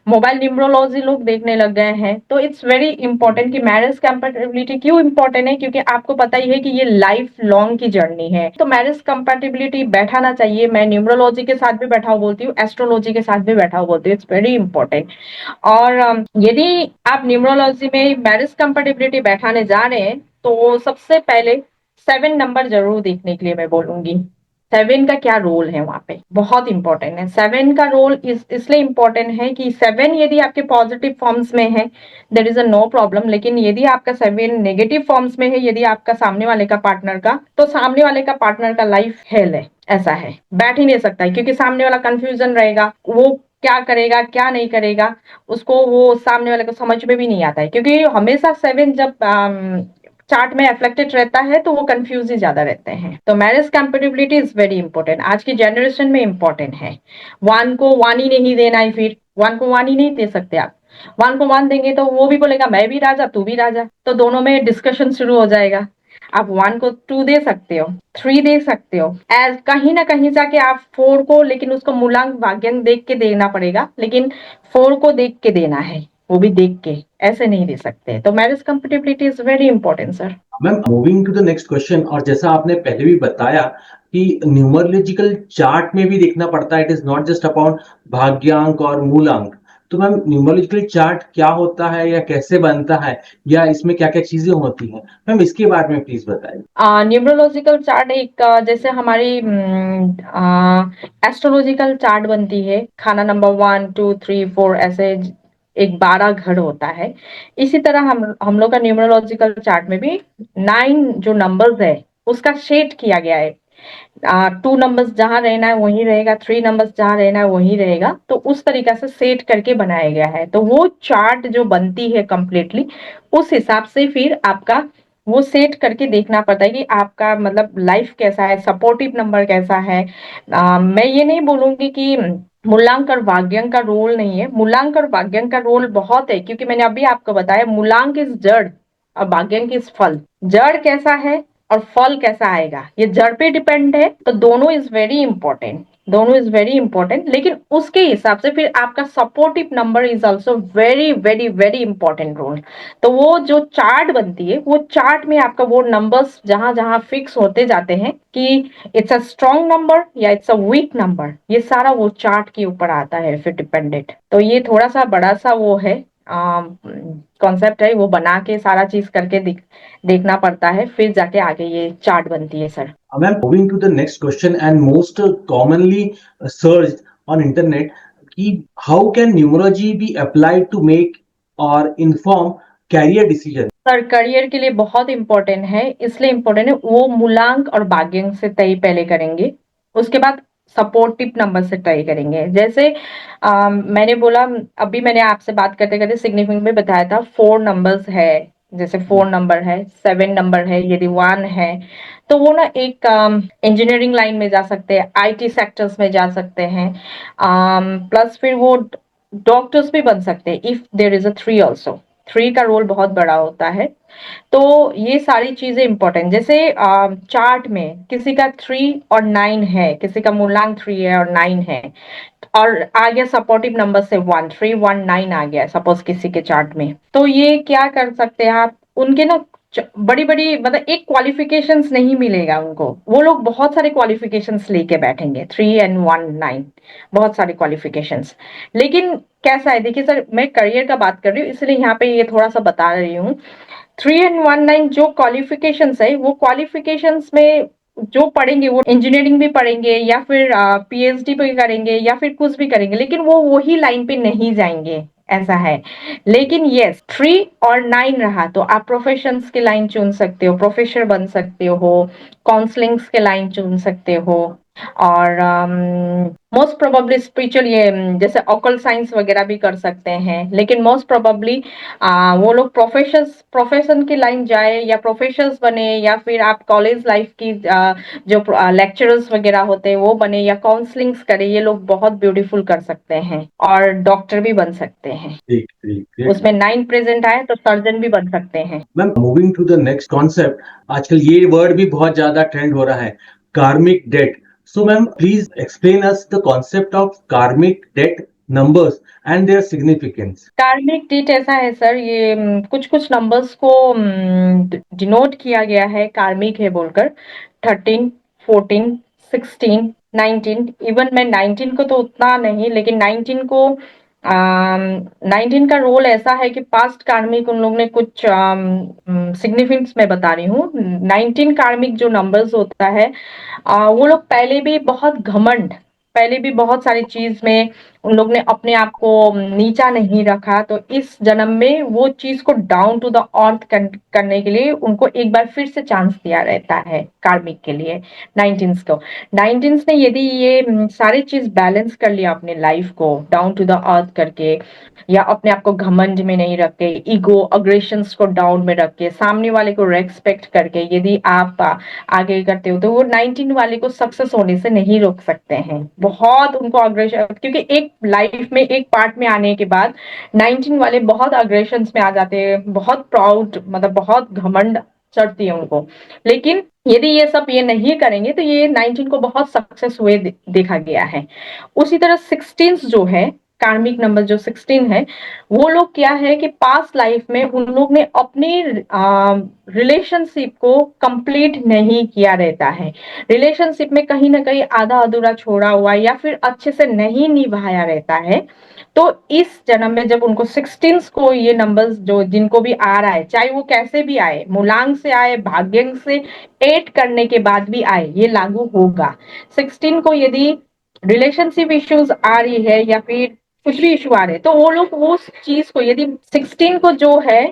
mobile numerology लोग देखने लग गए हैं, तो इट्स वेरी इंपॉर्टेंट कि मैरिज कंपेटिबिलिटी क्यों इंपॉर्टेंट है, क्योंकि आपको पता ही है कि ये लाइफ लॉन्ग की जर्नी है, तो मैरिज कंपेटिबिलिटी बैठाना चाहिए। मैं न्यूमरोलॉजी के साथ भी बैठा हुआ बोलती हूँ, एस्ट्रोलॉजी के साथ भी बैठा हुआ बोलती हूँ, इट्स वेरी इंपॉर्टेंट। और यदि आप न्यूमरोलॉजी में मैरिज कंपेटिबिलिटी बैठाने जा रहे हैं, तो सबसे पहले 7 नंबर जरूर देखने के लिए मैं बोलूंगी। 7 का क्या रोल है वहाँ पे, बहुत इंपॉर्टेंट है। 7 का रोल इसलिए इंपॉर्टेंट है कि 7 यदि आपके पॉजिटिव फॉर्म्स में है, there is a no problem. लेकिन यदि आपका 7 नेगेटिव फॉर्म्स में है, यदि आपका सामने वाले का पार्टनर का, तो सामने वाले का पार्टनर का लाइफ हेल है, ऐसा है, बैठ ही नहीं सकता है, क्योंकि सामने वाला कंफ्यूजन रहेगा, वो क्या करेगा क्या नहीं करेगा, उसको वो सामने वाले को समझ में भी नहीं आता है, क्योंकि हमेशा 7 जब चार्ट में अफ्लेक्टेड रहता है तो वो कंफ्यूज ही ज्यादा रहते हैं। तो marriage compatibility is very important, आज की जनरेशन में इंपॉर्टेंट है। 1 को 1 ही नहीं देना है, फिर 1 को 1 ही नहीं दे सकते आप। 1 को 1 देंगे तो वो भी बोलेगा मैं भी राजा तू भी राजा, तो दोनों में डिस्कशन शुरू हो जाएगा। आप 1 को 2 दे सकते हो, 3 दे सकते हो, एज कहीं ना कहीं जाके आप 4 को, लेकिन उसको मूलांक भाग्यांक देख के देना पड़ेगा, लेकिन 4 को देख के देना है, वो भी देख के, ऐसे नहीं दे सकते। तो marriage compatibility is very important sir. Ma'am, moving to the next question, और जैसा आपने पहले भी बताया कि न्यूमरोलॉजिकल चार्ट में भी देखना पड़ता है, it is not just about भाग्यांक और मूलांक। तो मैम, न्यूमरोलॉजिकल चार्ट क्या होता है या कैसे बनता है, या इसमें क्या क्या चीजें होती हैं, मैम इसके बारे में प्लीज बताइए। न्यूमरोलॉजिकल चार्ट एक जैसे हमारी एस्ट्रोलॉजिकल चार्ट बनती है, खाना नंबर 1 2 3 4 ऐसे एक 12 घर होता है। इसी तरह हम लोग का न्यूमरोलॉजिकल चार्ट में भी 9 जो नंबर्स है उसका शेड किया गया है। 2 नंबर्स जहां रहना है वहीं रहेगा, 3 नंबर्स जहां रहना है वहीं रहेगा, तो उस तरीका से सेट करके बनाया गया है। तो वो चार्ट जो बनती है कंप्लीटली, उस हिसाब से फिर आपका वो सेट करके देखना पड़ता है कि आपका मतलब लाइफ कैसा है, सपोर्टिव नंबर कैसा है। मैं ये नहीं बोलूंगी कि मूलांक और भाग्यांक का रोल नहीं है, मूलांक और भाग्यांक का रोल बहुत है, क्योंकि मैंने अभी आपको बताया मूलांक इज जड़ और भाग्यांक इज फल। जड़ कैसा है और फल कैसा आएगा ये जड़ पे डिपेंड है, तो दोनों इज वेरी इंपॉर्टेंट, दोनों इज वेरी इंपॉर्टेंट। लेकिन उसके हिसाब से फिर आपका supportive number is also very very very important role. तो वो जो चार्ट बनती है, वो चार्ट में आपका वो नंबर्स जहां जहां फिक्स होते जाते हैं कि इट्स अ स्ट्रॉन्ग नंबर या इट्स अ वीक नंबर, ये सारा वो चार्ट के ऊपर आता है फिर डिपेंडेंट। तो ये थोड़ा सा बड़ा सा वो है कॉन्सेप्ट है, वो बना के सारा चीज करके देखना पड़ता है, फिर जाके आगे ये चार्ट बनती है sir. Ma'am, moving to the next question and most commonly searched on internet, कि how can numerology be applied to make or inform career decision. Sir career के लिए बहुत इंपॉर्टेंट है, इसलिए इंपॉर्टेंट है वो मूलांक और भाग्यांक से तय पहले करेंगे, उसके बाद सपोर्टिव नंबर से तय करेंगे। जैसे मैंने बोला, अभी मैंने आपसे बात करते करते सिग्निफिकेंट में बताया था, 4 नंबर्स है, जैसे 4 नंबर है, 7 नंबर है, यदि 1 है, तो वो ना एक इंजीनियरिंग लाइन में जा सकते हैं, आईटी सेक्टर्स में जा सकते हैं, प्लस फिर वो डॉक्टर्स भी बन सकते हैं if there is a 3 also. 3 का रोल बहुत बड़ा होता है। तो ये सारी चीजें इंपॉर्टेंट, जैसे चार्ट में किसी का 3 और 9 है, किसी का मूलांक 3 है और 9 है, और आ गया सपोर्टिव नंबर से 1 3 1 9 आ गया सपोज किसी के चार्ट में, तो ये क्या कर सकते हैं आप, उनके ना बड़ी बड़ी मतलब एक क्वालिफिकेशंस नहीं मिलेगा उनको, वो लोग बहुत सारे क्वालिफिकेशंस लेके बैठेंगे, 3 and 1 9 बहुत सारे क्वालिफिकेशंस। लेकिन कैसा है, देखिए सर मैं करियर का बात कर रही हूँ इसलिए यहाँ पे ये थोड़ा सा बता रही हूँ। 3 and 1 9 जो क्वालिफिकेशंस है, वो क्वालिफिकेशंस में जो पढ़ेंगे वो इंजीनियरिंग भी पढ़ेंगे या फिर पीएचडी भी करेंगे या फिर कुछ भी करेंगे, लेकिन वो वही लाइन पे नहीं जाएंगे, ऐसा है। लेकिन यस 3 और 9 रहा तो आप प्रोफेशंस के लाइन चुन सकते हो, प्रोफेसर बन सकते हो, काउंसलिंग्स के लाइन चुन सकते हो, और मोस्ट प्रोबेबली स्पिरिचुअल ये जैसे ऑकल साइंस वगैरह भी कर सकते हैं। लेकिन मोस्ट प्रोबेबली वो लोग प्रोफेशन की लाइन जाए या प्रोफेसर्स बने, या फिर आप कॉलेज लाइफ की जो लेक्चरर्स वगैरह होते हैं वो बने, या काउंसलिंग्स करे, ये लोग बहुत ब्यूटीफुल कर सकते हैं, और डॉक्टर भी बन सकते हैं। ठीक ठीक ठीक। उसमें 9 प्रेजेंट आए तो सर्जन भी बन सकते हैं। Ma'am, moving to the next concept, आजकल ये वर्ड भी बहुत ज्यादा ट्रेंड हो रहा है, karmic debt. So ma'am, please explain us the concept of karmic debt numbers and their significance. Karmic debt ऐसा है सर, ये कुछ कुछ नंबर्स को डिनोट किया गया है कार्मिक है बोलकर, 13 14 16 19, इवन मैं 19 को तो उतना नहीं, लेकिन 19 को 19 का रोल ऐसा है कि पास्ट कार्मिक उन लोग ने कुछ सिग्निफिकेंस मैं बता रही हूँ। 19 कार्मिक जो नंबर्स होता है, वो लोग पहले भी बहुत घमंड, पहले भी बहुत सारी चीज में उन लोग ने अपने आप को नीचा नहीं रखा, तो इस जन्म में वो चीज को डाउन टू द अर्थ करने के लिए उनको एक बार फिर से चांस दिया रहता है कार्मिक के लिए। 19 को 19 ने यदि ये सारी चीज बैलेंस कर लिया अपने लाइफ को डाउन टू द अर्थ करके, या अपने आप को घमंड में नहीं रख के, ईगो अग्रेशंस को डाउन में रख के, सामने वाले को रेस्पेक्ट करके यदि आप आगे करते हो, तो वो 19 वाले को सक्सेस होने से नहीं रोक सकते हैं। बहुत उनको अग्रेशन, क्योंकि एक लाइफ में एक पार्ट में आने के बाद 19 वाले बहुत अग्रेशन में आ जाते हैं, बहुत प्राउड, मतलब बहुत घमंड चढ़ती है उनको। लेकिन यदि ये सब ये नहीं करेंगे तो ये 19 को बहुत सक्सेस हुए देखा गया है। उसी तरह 16 जो है, कार्मिक नंबर जो 16 है, वो लोग क्या है कि पास्ट लाइफ में उन लोग ने अपनी रिलेशनशिप को कंप्लीट नहीं किया रहता है, रिलेशनशिप में कहीं ना कहीं आधा अधूरा छोड़ा हुआ या फिर अच्छे से नहीं निभाया रहता है। तो इस जन्म में जब उनको 16 को ये नंबर्स जो जिनको भी आ रहा है, चाहे वो कैसे भी आए, मूलांक से आए, भाग्यांक से एड करने के बाद भी आए, ये लागू होगा। 16 को यदि रिलेशनशिप इश्यूज आ रही है या फिर कुछ भी इशू आ रहे हैं, तो वो लोग उस चीज को, यदि 16 को जो है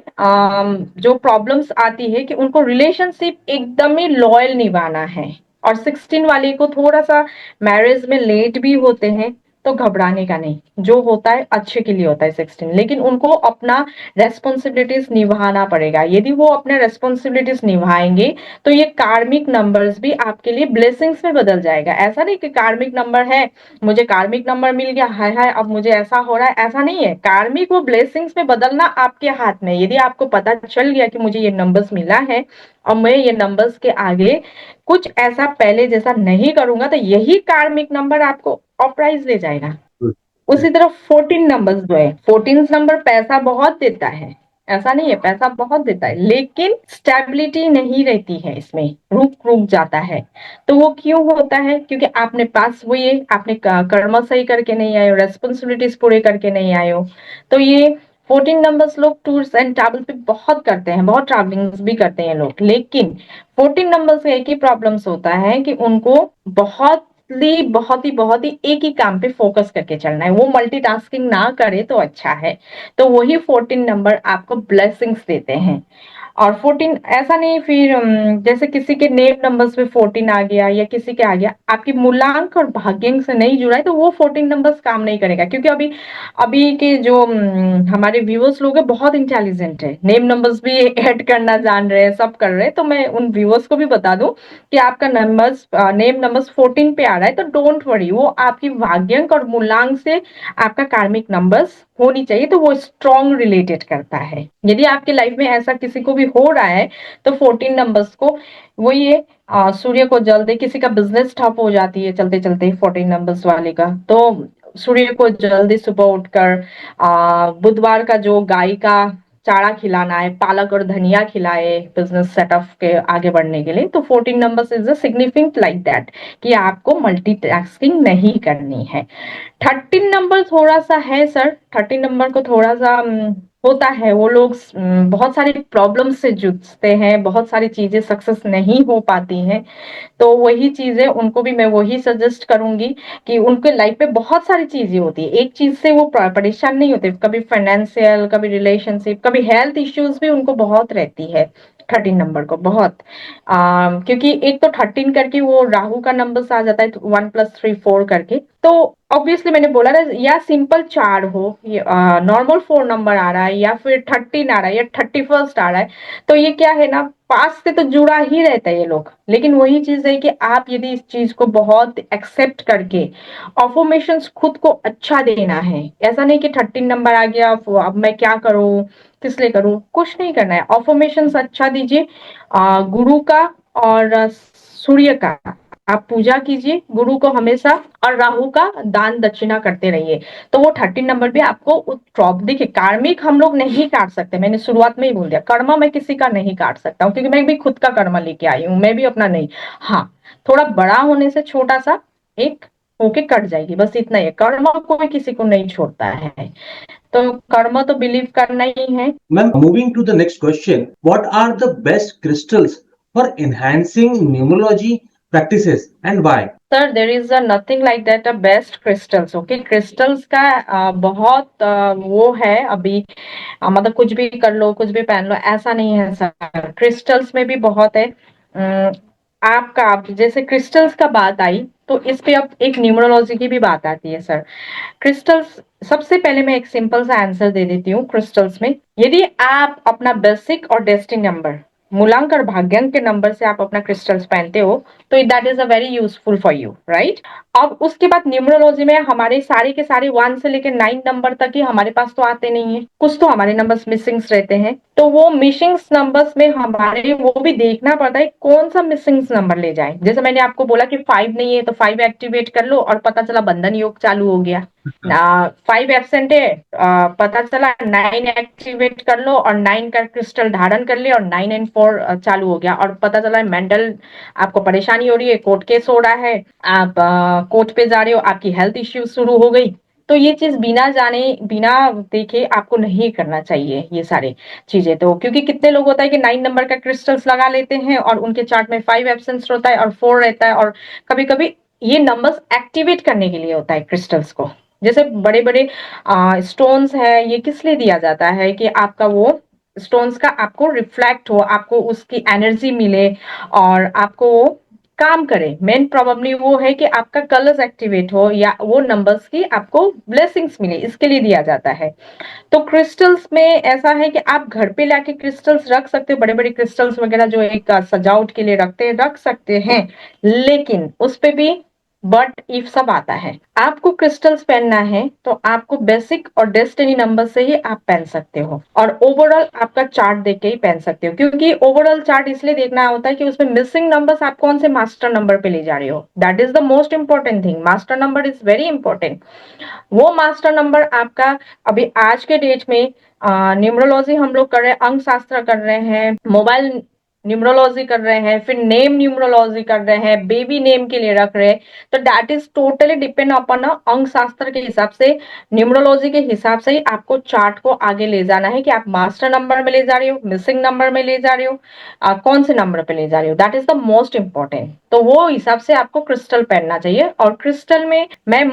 जो प्रॉब्लम्स आती है कि उनको रिलेशनशिप एकदम ही लॉयल निभाना है, और 16 वाले को थोड़ा सा मैरिज में लेट भी होते हैं, तो घबराने का नहीं, जो होता है अच्छे के लिए होता है 16, लेकिन उनको अपना रेस्पॉन्सिबिलिटीज निभाना पड़ेगा। यदि वो अपने रेस्पॉन्सिबिलिटीज निभाएंगे तो ये कार्मिक नंबर्स भी आपके लिए ब्लेसिंग्स में बदल जाएगा। ऐसा नहीं कि कार्मिक नंबर है, मुझे कार्मिक नंबर मिल गया, हाय हाय अब मुझे ऐसा हो रहा है, ऐसा नहीं है। कार्मिक वो ब्लेसिंग्स में बदलना आपके हाथ में। यदि आपको पता चल गया कि मुझे ये नंबर्स मिला है और मैं ये नंबर्स के आगे कुछ ऐसा पहले जैसा नहीं करूंगा, तो यही कार्मिक नंबर आपको अपराइज ले जाएगा। Good. उसी तरह 14 नंबर्स जो है, 14 नंबर पैसा बहुत देता है, ऐसा नहीं है, पैसा बहुत देता है, लेकिन स्टेबिलिटी नहीं रहती है इसमें, रुक रुक जाता है। तो वो क्यों होता है? क्योंकि आपने पास वो ये आपने कर्म सही करके नहीं आए हो, रेस्पॉन्सिबिलिटीज पूरे करके नहीं आए हो। तो ये 14 नंबर्स लोग टूर्स एंड ट्रैवल पे बहुत करते हैं, बहुत ट्रैवलिंग भी करते हैं लोग, लेकिन 14 नंबर्स का एक ही प्रॉब्लम्स होता है कि उनको बहुत ही एक ही काम पे फोकस करके चलना है, वो मल्टीटास्किंग ना करे तो अच्छा है। तो वही 14 नंबर आपको ब्लेसिंग्स देते हैं। और 14 ऐसा नहीं फिर जैसे किसी के नेम नंबर्स में 14 आ गया या किसी के आ गया, आपकी मूलांक और भाग्यांक से नहीं जुड़ा है, तो वो 14 नंबर्स काम नहीं करेगा। क्योंकि अभी अभी के जो हमारे व्यूअर्स लोग हैं बहुत इंटेलिजेंट है, नेम नंबर्स भी ऐड करना जान रहे हैं, सब कर रहे हैं। तो मैं उन व्यूअर्स को भी बता दूं कि आपका नंबर्स नेम नंबर्स 14 पे आ रहा है, तो डोंट वरी, वो आपकी भाग्यांक और मूलांक से आपका कार्मिक नंबर्स होनी चाहिए, तो वो स्ट्रॉन्ग रिलेटेड करता है। यदि आपकी लाइफ में ऐसा किसी को भी हो रहा है, तो 14 नंबर्स को वो ये सूर्य को जल दे, किसी का बिजनेस ठप हो जाती है चलते चलते 14 नंबर्स वाले का, तो सूर्य को जल्दी सुबह उठकर बुधवार का जो गाय का चारा खिलाना है, पालक और धनिया खिलाए बिजनेस सेटअप के आगे बढ़ने के लिए। तो 14 numbers is a significant like that कि आपको मल्टीटास्किंग नहीं करनी है। 13 नंबर थोड़ा सा है सर, 13 नंबर को थोड़ा सा होता है, वो लोग बहुत सारी प्रॉब्लम से जूझते हैं, बहुत सारी चीजें सक्सेस नहीं हो पाती हैं। तो वही चीजें उनको भी मैं वही सजेस्ट करूंगी कि उनके लाइफ में बहुत सारी चीजें होती है, एक चीज से वो परेशान नहीं होते, कभी फाइनेंशियल, कभी रिलेशनशिप, कभी हेल्थ इश्यूज भी उनको बहुत रहती है 13 नंबर को बहुत। क्योंकि एक तो 13 करके वो राहु का नंबर आ जाता है 1+3 4 करके, तो ऑब्वियसली मैंने बोला ना, या सिंपल 4 हो, नॉर्मल 4 नंबर आ रहा है, या फिर 13 आ रहा है, या 31st आ रहा है, तो ये क्या है ना, पास से तो जुड़ा ही रहता है ये लोग। लेकिन वही चीज है कि आप यदि इस चीज को बहुत एक्सेप्ट करके अफर्मेशंस खुद को अच्छा देना है, ऐसा नहीं कि 13 नंबर आ गया अब मैं क्या करूं, किस लिए करूं, कुछ नहीं करना है, अफर्मेशंस अच्छा दीजिए, गुरु का और सूर्य का आप पूजा कीजिए, गुरु को हमेशा, और राहु का दान दक्षिणा करते रहिए। तो वो 13 नंबर भी आपको देखिए, कार्मिक हम लोग नहीं काट सकते, मैंने शुरुआत में ही बोल दिया, कर्मा मैं किसी का नहीं काट सकता हूँ, क्योंकि मैं भी खुद का कर्मा लेके आई हूँ, मैं भी अपना नहीं। हाँ, थोड़ा बड़ा होने से छोटा सा एक होके कट जाएगी, बस इतना ही है। कर्म कोई किसी को नहीं छोड़ता है, तो कर्म तो बिलीव करना ही है। Ma'am, moving to the next question, what are the best crystals for enhancing numerology practices and why? Sir there is nothing like that a best crystals. Okay, crystals का बहुत वो है अभी, मतलब कुछ भी कर लो, कुछ भी पहन लो, ऐसा नहीं है सर। क्रिस्टल्स में भी बहुत है। आपका आप जैसे क्रिस्टल्स का बात आई, तो इस पे अब एक न्यूमरोलॉजी की भी बात आती है सर। क्रिस्टल्स, सबसे पहले मैं एक सिंपल सा आंसर दे देती हूँ क्रिस्टल्स में। यदि आप अपना बेसिक और डेस्टिनी नंबर, मूलांक और भाग्यांक के नंबर से आप अपना क्रिस्टल्स पहनते हो, तो that is a very useful for you, right. अब उसके बाद न्यूमरोलॉजी में हमारे सारे के सारे 1 से लेकर 9 नंबर तक ही हमारे पास तो आते नहीं है, कुछ तो हमारे नंबर्स मिसिंग्स रहते हैं। तो वो मिसिंग्स नंबर्स में हमारे वो भी देखना पड़ता है कौन सा मिसिंग्स नंबर ले जाए। जैसे मैंने आपको बोला कि 5 नहीं है तो 5 एक्टिवेट कर लो और पता चला बंधन योग चालू हो गया। 5 एब्सेंट है, पता चला 9 एक्टिवेट कर लो और 9 का क्रिस्टल धारण कर लिया और 9 एंड 4 चालू हो गया, और पता चला मेंटल आपको परेशानी हो रही है, कोर्ट केस हो रहा है, आप कोर्ट पे जा रहे हो, आपकी हेल्थ इश्यू शुरू हो गई। तो ये चीज बिना जाने बिना देखे आपको नहीं करना चाहिए ये सारे चीजें। तो क्योंकि कितने लोग होता है कि 9 नंबर का क्रिस्टल्स लगा लेते हैं और उनके चार्ट में 5 एब्सेंस होता है और 4 रहता है, और कभी कभी ये नंबर्स एक्टिवेट करने के लिए होता है क्रिस्टल्स को। जैसे बड़े बड़े स्टोन्स है, ये किस लिए दिया जाता है कि आपका वो स्टोन्स का आपको रिफ्लेक्ट हो, आपको उसकी एनर्जी मिले और आपको काम करे। मेन प्रॉब्लम वो है कि आपका कलर्स एक्टिवेट हो या वो नंबर्स की आपको ब्लेसिंग्स मिले, इसके लिए दिया जाता है। तो क्रिस्टल्स में ऐसा है कि आप घर पे लाके क्रिस्टल्स रख सकते हो, बड़े बड़े क्रिस्टल्स वगैरह जो एक सजावट के लिए रखते हैं, रख सकते हैं, लेकिन उस पे भी बट इफ सब आता है। आपको क्रिस्टल्स पहनना है तो आपको बेसिक और डेस्टिनी नंबर से ही आप पहन सकते हो, और ओवरऑल आपका चार्ट देख के ही पहन सकते हो, क्योंकि ओवरऑल चार्ट इसलिए देखना होता है कि उसमें मिसिंग नंबर्स आप कौन से मास्टर नंबर पे ले जा रहे हो। That is the most important thing, master number is very important. वो मास्टर नंबर आपका अभी आज के डेट में न्यूमरोलॉजी हम लोग कर रहे हैं, अंक शास्त्र कर रहे हैं, मोबाइल न्यूमरोलॉजी कर रहे हैं, फिर नेम न्यूमरोलॉजी कर रहे हैं, बेबी नेम के लिए रख रहे हैं। तो that is totally depend upon अंक शास्त्र के हिसाब से, न्यूमरोलॉजी के हिसाब से ही आपको चार्ट को आगे ले जाना है कि आप मास्टर नंबर में ले जा रहे हो, मिसिंग नंबर में ले जा रहे हो, कौन से नंबर पे ले जा रहे हो। That is the most important. तो वो हिसाब से आपको क्रिस्टल पहनना चाहिए। और क्रिस्टल में मैं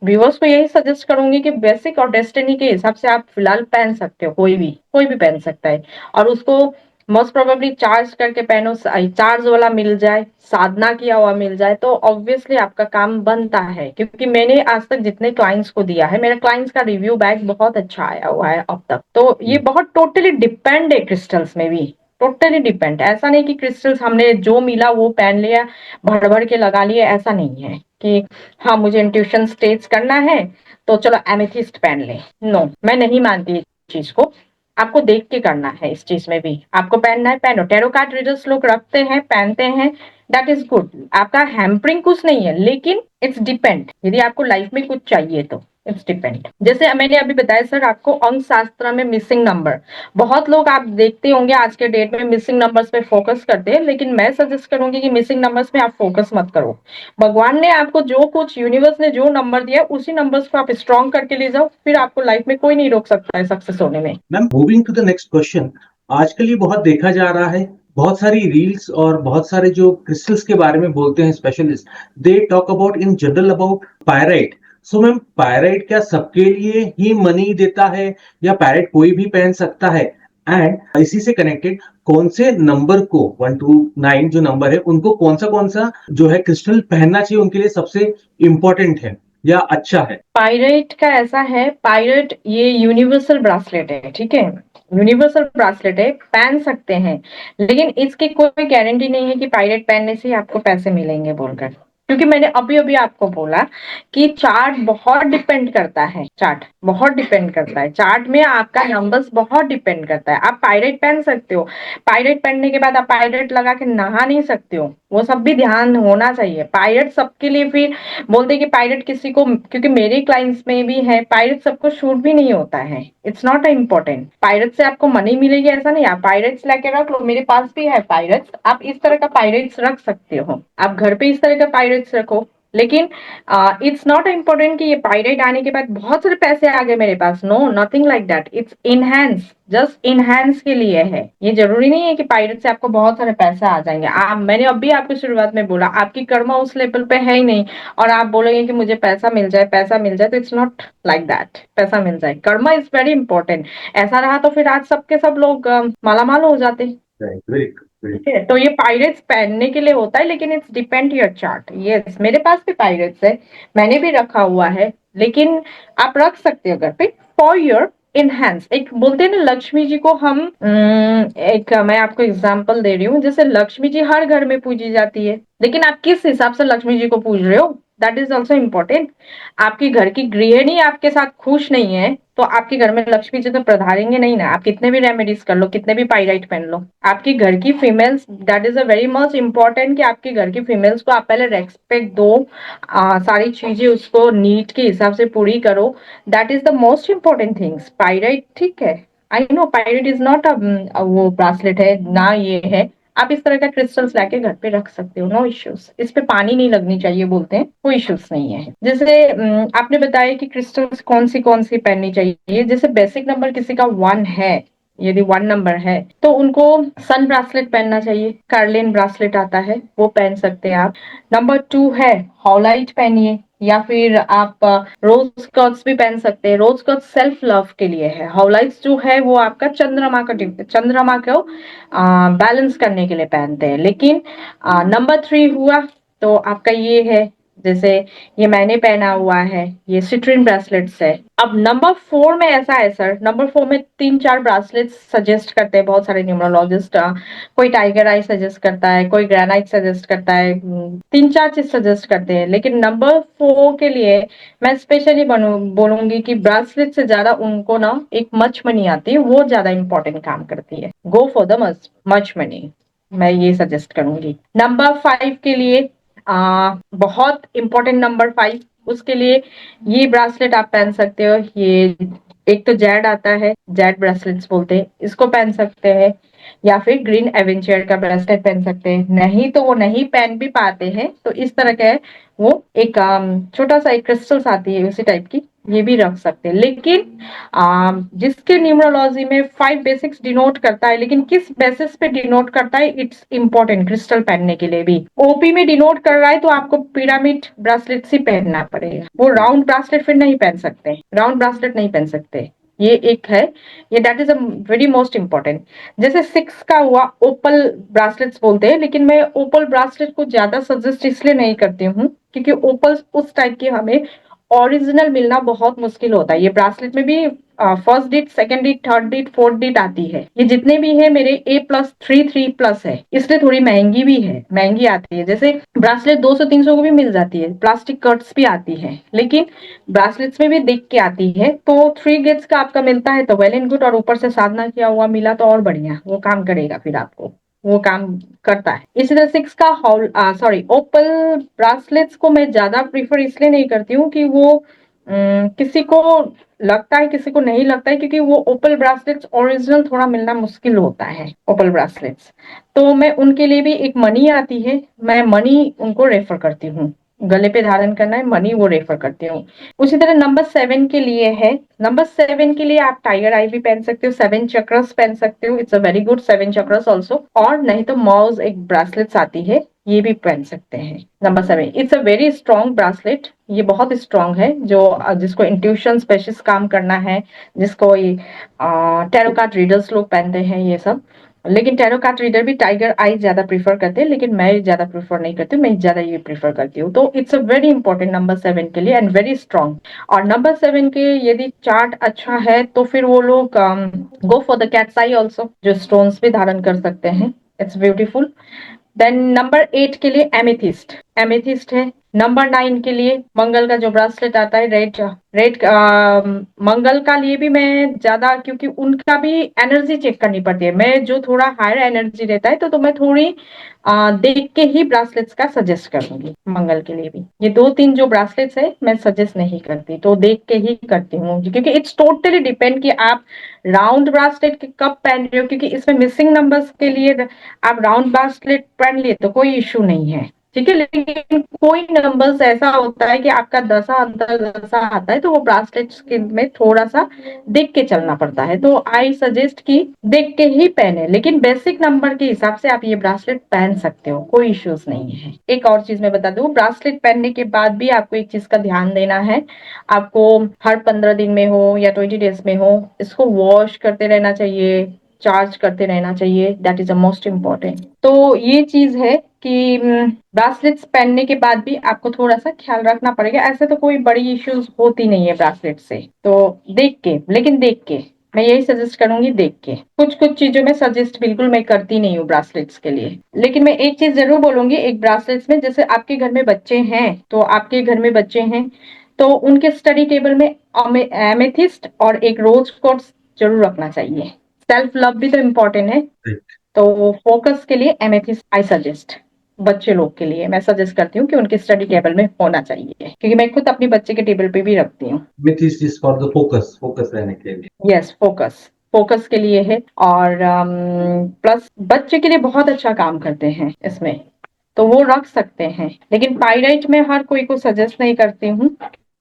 व्यूअर्स को यही सजेस्ट करूंगी कि बेसिक और डेस्टिनी के हिसाब से आप फिलहाल पहन सकते हो, कोई भी पहन सकता है, और उसको मोस्ट प्रोबेबली चार्ज करके पहनो, चार्ज वाला मिल जाए, साधना किया हुआ मिल जाए, तो ऑब्वियसली आपका काम बनता है। क्योंकि मैंने आज तक जितने क्लाइंट्स को दिया है, मेरे क्लाइंट्स का रिव्यू बैक बहुत अच्छा आया हुआ है अब तक। तो ये बहुत टोटली डिपेंड है क्रिस्टल्स में भी, टोटली डिपेंड। ऐसा नहीं कि क्रिस्टल्स हमने जो मिला वो पहन लिया, भर भर के लगा लिए, ऐसा नहीं है कि हाँ मुझे इंट्यूशन स्टेज करना है तो चलो एमेथिस्ट पहन ले। नो, मैं नहीं मानती इस चीज को। आपको देख के करना है, इस चीज में भी आपको पहनना है पहनो। टैरो कार्ड रीडर्स लोग रखते हैं, पहनते हैं, दैट इज गुड। आपका हैम्परिंग कुछ नहीं है, लेकिन इट्स डिपेंड, यदि आपको लाइफ में कुछ चाहिए तो इट्स डिपेंड। जैसे मैंने अभी बताया सर आपको अंक शास्त्र में मिसिंग नंबर, बहुत लोग आप देखते होंगे आज के डेट में मिसिंग नंबर्स पे फोकस करते हैं, लेकिन मैं सजेस्ट करूंगी कि मिसिंग नंबर्स पे आप फोकस मत करो। भगवान ने आपको जो कुछ, यूनिवर्स ने जो नंबर दिया उसी नंबर्स को आप स्ट्रॉन्ग करके ले जाओ, फिर आपको लाइफ में कोई नहीं रोक सकता है सक्सेस होने में। Ma'am, moving to the next question, आजकल ये बहुत देखा जा रहा है, बहुत सारी रील्स और बहुत सारे जो क्रिस्टल्स के बारे में बोलते हैं specialist, they talk about in general about pyrite. So ma'am, pyrite क्या सबके लिए ही मनी देता है या पायराइट कोई भी पहन सकता है? एंड इसी से कनेक्टेड, कौन से नंबर को 1 to 9 जो नंबर है उनको कौन सा जो है क्रिस्टल पहनना चाहिए उनके लिए सबसे इंपॉर्टेंट है या अच्छा है? पायरेट का ऐसा है, पायरेट ये यूनिवर्सल ब्रासलेट है, ठीक है, यूनिवर्सल ब्रासलेट है, पहन सकते हैं, लेकिन इसकी कोई गारंटी नहीं है कि पायरेट पहनने से ही आपको पैसे मिलेंगे बोलकर। क्योंकि मैंने अभी अभी आपको बोला कि चार्ट बहुत डिपेंड करता है, चार्ट बहुत डिपेंड करता है, चार्ट में आपका नंबर्स बहुत डिपेंड करता है। आप पायरेट पहन सकते हो, पायरेट पहनने के बाद आप पायरेट लगा के नहा नहीं सकते हो, वो सब भी ध्यान होना चाहिए। पायरेट सबके लिए फिर बोलते हैं कि पायरेट किसी को, क्योंकि मेरे क्लाइंट्स में भी है, पायरेट सबको शूट भी नहीं होता है। It's not a important pirate से आपको मनी मिलेगी ऐसा नहीं। आप पायरेट्स लेके रख लो, मेरे पास भी है पायरेट्स, आप इस तरह का पायरेट्स रख सकते हो, आप घर पे इस तरह का पायरेट्स रखो, लेकिन इट्स नॉट इम्पोर्टेंट कि ये पायरेट आने के बाद बहुत सारे पैसे आ गए मेरे पास, no, nothing like that, it's enhance, just enhance के लिए है। ये जरूरी नहीं है कि पायरेट से आपको बहुत सारे पैसे आ जाएंगे। मैंने अभी आपको शुरुआत में बोला आपकी कर्मा उस लेवल पे है ही नहीं, और आप बोलोगे कि मुझे पैसा मिल जाए, पैसा मिल जाए, तो इट्स नॉट लाइक दैट। पैसा मिल जाए, कर्मा इज वेरी इंपॉर्टेंट। ऐसा रहा तो फिर आज सबके सब लोग मालामाल हो जाते। Right. Very good. Very ठीक है, तो ये पायरेट्स पहनने के लिए होता है, लेकिन it's depend your chart. Yes, मेरे पास भी पायरेट्स है, मैंने भी रखा हुआ है, लेकिन आप रख सकते हो घर पे फॉर योर इनहेंस। एक बोलते हैं ना लक्ष्मी जी को हम एक मैं आपको एग्जांपल दे रही हूँ, जैसे लक्ष्मी जी हर घर में पूजी जाती है, लेकिन आप किस हिसाब से लक्ष्मी जी को पूज रहे हो, दैट इज ऑल्सो इम्पोर्टेंट। आपकी घर की गृहिणी आपके साथ खुश नहीं है, तो आपके घर में लक्ष्मी जी तो पधारेंगे नहीं ना। आप कितने भी रेमेडीज कर लो, कितने भी पायराइट पहन लो, आपकी घर की females, that is a very much important कि आपके घर की फीमेल्स को आप पहले रेस्पेक्ट दो, सारी चीजें उसको नीड के हिसाब से पूरी करो, that is the most important things. Pyrite ठीक है, I know pyrite is not वो ब्रासलेट है ना, ये है, आप इस तरह का क्रिस्टल्स लाके घर पे रख सकते हो, नो इश्यूज। इस पे पानी नहीं लगनी चाहिए बोलते हैं, कोई इश्यूज नहीं है। जैसे आपने बताया कि क्रिस्टल्स कौन सी पहननी चाहिए, जैसे बेसिक नंबर किसी का 1 है, यदि 1 नंबर है तो उनको सन ब्रासलेट पहनना चाहिए, कार्लिन ब्रासलेट आता है वो पहन सकते हैं आप। नंबर 2 है हॉलाइट पहनिए, या फिर आप रोज कट्स भी पहन सकते हैं। रोज कट्स सेल्फ लव के लिए है, हॉलाइट्स जो है वो आपका चंद्रमा को बैलेंस करने के लिए पहनते हैं। लेकिन नंबर 3 हुआ तो आपका ये है, जैसे ये मैंने पहना हुआ है, ये सिट्रिन ब्रेसलेट्स है। अब नंबर 4 में ऐसा है सर, नंबर 4 में 3-4 ब्रेसलेट्स सजेस्ट करते हैं बहुत सारे न्यूमरोलॉजिस्ट। कोई टाइगर आई सजेस्ट करता है, कोई ग्रेनाइट सजेस्ट करता है, 3-4 चीज सजेस्ट करते हैं। लेकिन नंबर 4 के लिए मैं स्पेशली बोलूंगी कि ब्रेसलेट से ज्यादा उनको ना एक मच मनी आती है, वो ज्यादा इंपॉर्टेंट काम करती है। Go for the much money, मैं ये सजेस्ट करूंगी। नंबर 5 के लिए बहुत इंपॉर्टेंट नंबर 5, उसके लिए ये ब्रासलेट आप पहन सकते हो। ये एक तो जेड आता है, जेड ब्रेसलेट्स बोलते हैं, इसको पहन सकते हैं, या फिर ग्रीन एवेंचर का ब्रेसलेट पहन सकते हैं। नहीं तो वो नहीं पहन भी पाते हैं तो इस तरह का है, वो एक छोटा सा एक क्रिस्टल्स आती है उसी टाइप की, ये भी रख सकते हैं। लेकिन जिसके न्यूमरोलॉजी में 5 बेसिक्स डिनोट करता है, लेकिन किस बेसिस पे डिनोट करता है, इट्स इंपॉर्टेंट क्रिस्टल पहनने के लिए भी। ओपी में डिनोट कर रहा है तो आपको पिरामिड ब्रासलेट ही पहनना पड़ेगा, वो राउंड ब्रासलेट फिर नहीं पहन सकते, राउंड ब्रासलेट नहीं पहन सकते। ये एक है, ये that is a very most important. जैसे 6 का हुआ ओपल ब्रासलेट्स बोलते हैं, लेकिन मैं ओपल ब्रासलेट को ज्यादा सजेस्ट इसलिए नहीं करती हूँ क्योंकि ओपल उस टाइप की हमें ओरिजिनल मिलना बहुत मुश्किल होता है। ये ब्रासलेट में भी फर्स्ट डिट, सेकंड डिट, थर्ड डिट, फोर्थ डिट आती है। ये जितने भी है मेरे A+3 है, इसलिए थोड़ी महंगी भी है, महंगी आती है। जैसे ब्रासलेट 200-300 को भी मिल जाती है, प्लास्टिक कट्स भी आती है, लेकिन ब्रासलेट्स में भी देख के आती है। तो 3 गेट्स का आपका मिलता है तो वेल एंड गुड, और ऊपर से साधना किया हुआ मिला तो और बढ़िया, वो काम करेगा, फिर आपको वो काम करता है। इसी तरह 6 का ओपल ब्रासलेट्स को मैं ज्यादा प्रीफर इसलिए नहीं करती हूँ कि वो किसी को लगता है, किसी को नहीं लगता है, क्योंकि वो ओपल ब्रासलेट्स ओरिजिनल थोड़ा मिलना मुश्किल होता है, ओपल ब्रासलेट्स। तो मैं उनके लिए भी एक मनी आती है, मैं मनी उनको रेफर करती हूँ, गले पे धारण करना है मनी, वो रेफर करती हूँ। उसी तरह नंबर 7 के लिए है, नंबर 7 के लिए आप टाइगर आई भी पहन सकते हो, 7 चक्रस पहन सकते हो, it's a very good 7 chakras also. और नहीं तो मॉज एक ब्रासलेट्स आती है, ये भी पहन सकते हैं। Number 7 it's a very strong bracelet, ये बहुत स्ट्रॉन्ग है, जो जिसको इंट्यूशन स्पेशलिस्ट काम करना है, जिसको ये टैरो कार्ड रीडर्स लोग पहनते हैं ये सब। लेकिन टैरो कार्ड रीडर भी टाइगर आई ज्यादा प्रीफर करते हैं, लेकिन मैं ज्यादा प्रीफर नहीं करती हूँ, मैं ज्यादा ये प्रीफर करती हूँ। तो it's a very important number 7 के लिए एंड वेरी स्ट्रॉन्ग। और नंबर 7 के यदि चार्ट अच्छा है तो फिर वो लोग go for the cats I also, जो स्टोन्स भी धारण कर सकते हैं, इट्स ब्यूटीफुल। देन नंबर 8 के लिए एमेथिस्ट, एमेथिस्ट है। नंबर 9 के लिए मंगल का जो ब्रासलेट आता है, रेड रेड मंगल का लिए भी मैं ज्यादा, क्योंकि उनका भी एनर्जी चेक करनी पड़ती है। मैं जो थोड़ा हायर एनर्जी रहता है तो मैं थोड़ी देख के ही ब्रासलेट्स का सजेस्ट करूंगी। मंगल के लिए भी ये 2-3 जो ब्रासलेट्स है मैं सजेस्ट नहीं करती, तो देख के ही करती हूँ, क्योंकि इट्स टोटली डिपेंड कि आप राउंड ब्रासलेट कब पहन रहे हो, क्योंकि इसमें मिसिंग नंबर्स के लिए आप राउंड ब्रासलेट पहन लिए तो कोई इश्यू नहीं है, ठीक है, लेकिन कोई नंबर्स ऐसा होता है कि आपका दशा अंतर दशा आता है, तो वो ब्रासलेट्स के में थोड़ा सा देख के चलना पड़ता है। तो आई सजेस्ट कि देख के ही पहने, लेकिन बेसिक नंबर के हिसाब से आप ये ब्रासलेट पहन सकते हो, कोई इश्यूज नहीं है। एक और चीज मैं बता दूं, ब्रासलेट पहनने के बाद भी आपको एक चीज का ध्यान देना है। आपको हर 15 दिन में हो या 20 डेज में हो, इसको वॉश करते रहना चाहिए, चार्ज करते रहना चाहिए। That is the most important. तो ये चीज है कि ब्रासलेट्स पहनने के बाद भी आपको थोड़ा सा ख्याल रखना पड़ेगा। ऐसे तो कोई बड़ी इश्यूज होती नहीं है ब्रासलेट से, तो देख के, लेकिन देख के मैं यही सजेस्ट करूंगी, देख के। कुछ कुछ चीजों में सजेस्ट बिल्कुल मैं करती नहीं हूँ ब्रासलेट्स के लिए। लेकिन मैं एक चीज जरूर बोलूंगी, एक ब्रासलेट्स में, जैसे आपके घर में बच्चे हैं, तो आपके घर में बच्चे हैं तो उनके स्टडी टेबल में एमेथिस्ट और एक रोज क्वार्ट्ज जरूर रखना चाहिए। सेल्फ लव भी तो इम्पोर्टेंट है। तो फोकस के लिए एमेथिस्ट आई सजेस्ट, बच्चे लोग के लिए मैं सजेस्ट करती हूँ कि उनके स्टडी टेबल में होना चाहिए, क्योंकि मैं खुद अपने बच्चे के टेबल पे भी रखती हूँ। Amethyst is for the focus रहने के लिए। यस, फोकस फोकस के लिए है। और प्लस बच्चे के लिए बहुत अच्छा काम करते हैं इसमें, तो वो रख सकते हैं। लेकिन पायराइट में हर कोई को सजेस्ट नहीं करती हूँ,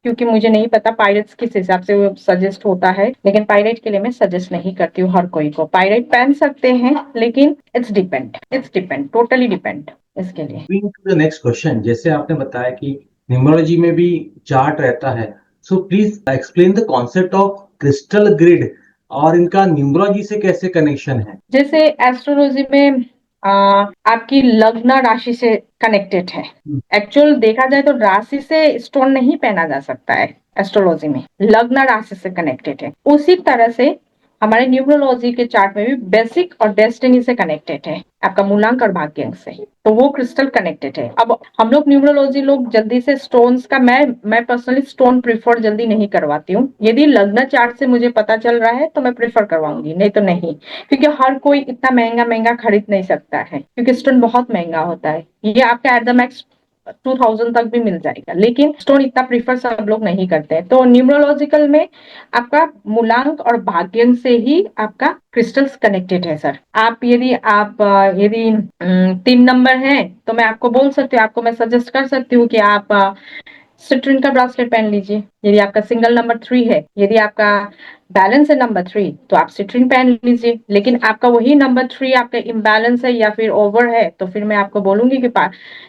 क्योंकि मुझे नहीं पता पायरेट्स किस हिसाब से वो सजेस्ट होता है। लेकिन पायरेट के लिए मैं सजेस्ट नहीं करती हूँ हर कोई को। पायरेट पहन सकते हैं, लेकिन इट्स डिपेंड टोटली डिपेंड इसके लिए। Moving to the next question, जैसे आपने बताया कि न्यूमरोलॉजी में भी चार्ट रहता है, so please explain the concept of crystal grid और इनका न्यूमरोलॉजी से कैसे कनेक्शन है। जैसे एस्ट्रोलॉजी में आपकी लग्न राशि से कनेक्टेड है। एक्चुअल देखा जाए तो राशि से स्टोन नहीं पहना जा सकता है एस्ट्रोलॉजी में, लग्न राशि से कनेक्टेड है। उसी तरह से हमारे न्यूमरोलॉजी के चार्ट में भी बेसिक और डेस्टिनी से कनेक्टेड है, आपका मूलांक और भाग्यांक से। तो वो क्रिस्टल कनेक्टेड है। अब हम लोग न्यूमरोलॉजी लोग जल्दी से स्टोन्स का, मैं पर्सनली स्टोन प्रिफर जल्दी नहीं करवाती हूँ। यदि लग्न चार्ट से मुझे पता चल रहा है तो मैं प्रेफर करवाऊंगी, नहीं तो नहीं। क्योंकि हर कोई इतना महंगा महंगा खरीद नहीं सकता है, क्योंकि स्टोन बहुत महंगा होता है। ये आपका एट द मैक्स 2000 तक भी मिल जाएगा, लेकिन स्टोन इतना प्रीफर सब लोग नहीं करते हैं। तो न्यूमरोलॉजिकल में आपका मूलांक और भाग्यांक से ही आपका क्रिस्टल्स कनेक्टेड है सर। आप यदि 3 नंबर है तो मैं आपको बोल सकती हूँ, आपको मैं सजेस्ट कर सकती हूँ कि आप सिट्रिन का ब्रासलेट पहन लीजिए। यदि आपका सिंगल नंबर 3 है, यदि आपका बैलेंस है नंबर 3, तो आप सिट्रिन पहन लीजिए। लेकिन आपका वही नंबर 3 आपका इम्बैलेंस है या फिर ओवर है, तो फिर मैं आपको बोलूंगी कि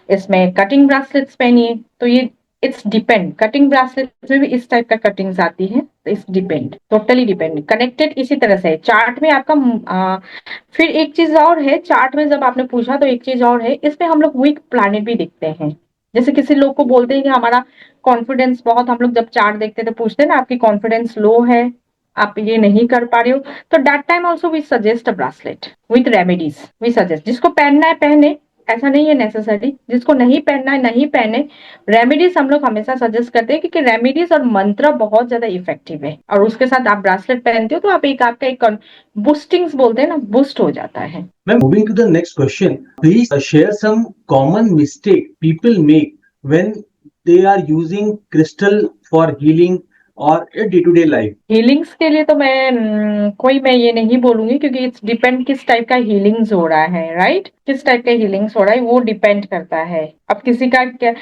इसमें कटिंग ब्रासलेट्स पहनिए। तो ये इट्स डिपेंड, कटिंग ब्रासलेट में भी इस टाइप का कटिंग्स आती है, तो it's depend, totally depend. Connected इसी तरह से है चार्ट में आपका। फिर एक चीज और है चार्ट में, जब आपने पूछा तो एक चीज और है, इसमें हम लोग वीक प्लैनेट भी देखते हैं। जैसे किसी लोग को बोलते हैं कि हमारा कॉन्फिडेंस बहुत, हम लोग जब चार्ट देखते हैं तो पूछते हैं ना, आपकी कॉन्फिडेंस लो है, आप ये नहीं कर पा रहे हो, तो that time also we suggest a bracelet with remedies. We suggest, जिसको पहनना है पहने, ऐसा नहीं है नेसेसरी, जिसको नहीं पहनना है नहीं पहने। रेमेडीज हम लोग हमेशा सजेस्ट करते हैं, क्योंकि रेमेडीज और मंत्र बहुत ज्यादा इफेक्टिव है, और उसके साथ आप ब्रासलेट पहनते हो तो आप एक आपका एक बूस्टिंग्स बोलते हैं ना, बूस्ट हो जाता है। Ma'am, moving to the next question, please share some common mistake people make when they are using crystal for healing or a day-to-day life. Healings के लिए तो कोई मैं ये नहीं बोलूंगी, क्योंकि इट्स डिपेंड किस टाइप का हीलिंग्स हो रहा है, राइट। किस टाइप का हीलिंग्स हो रहा है वो डिपेंड करता है। अब किसी का क्या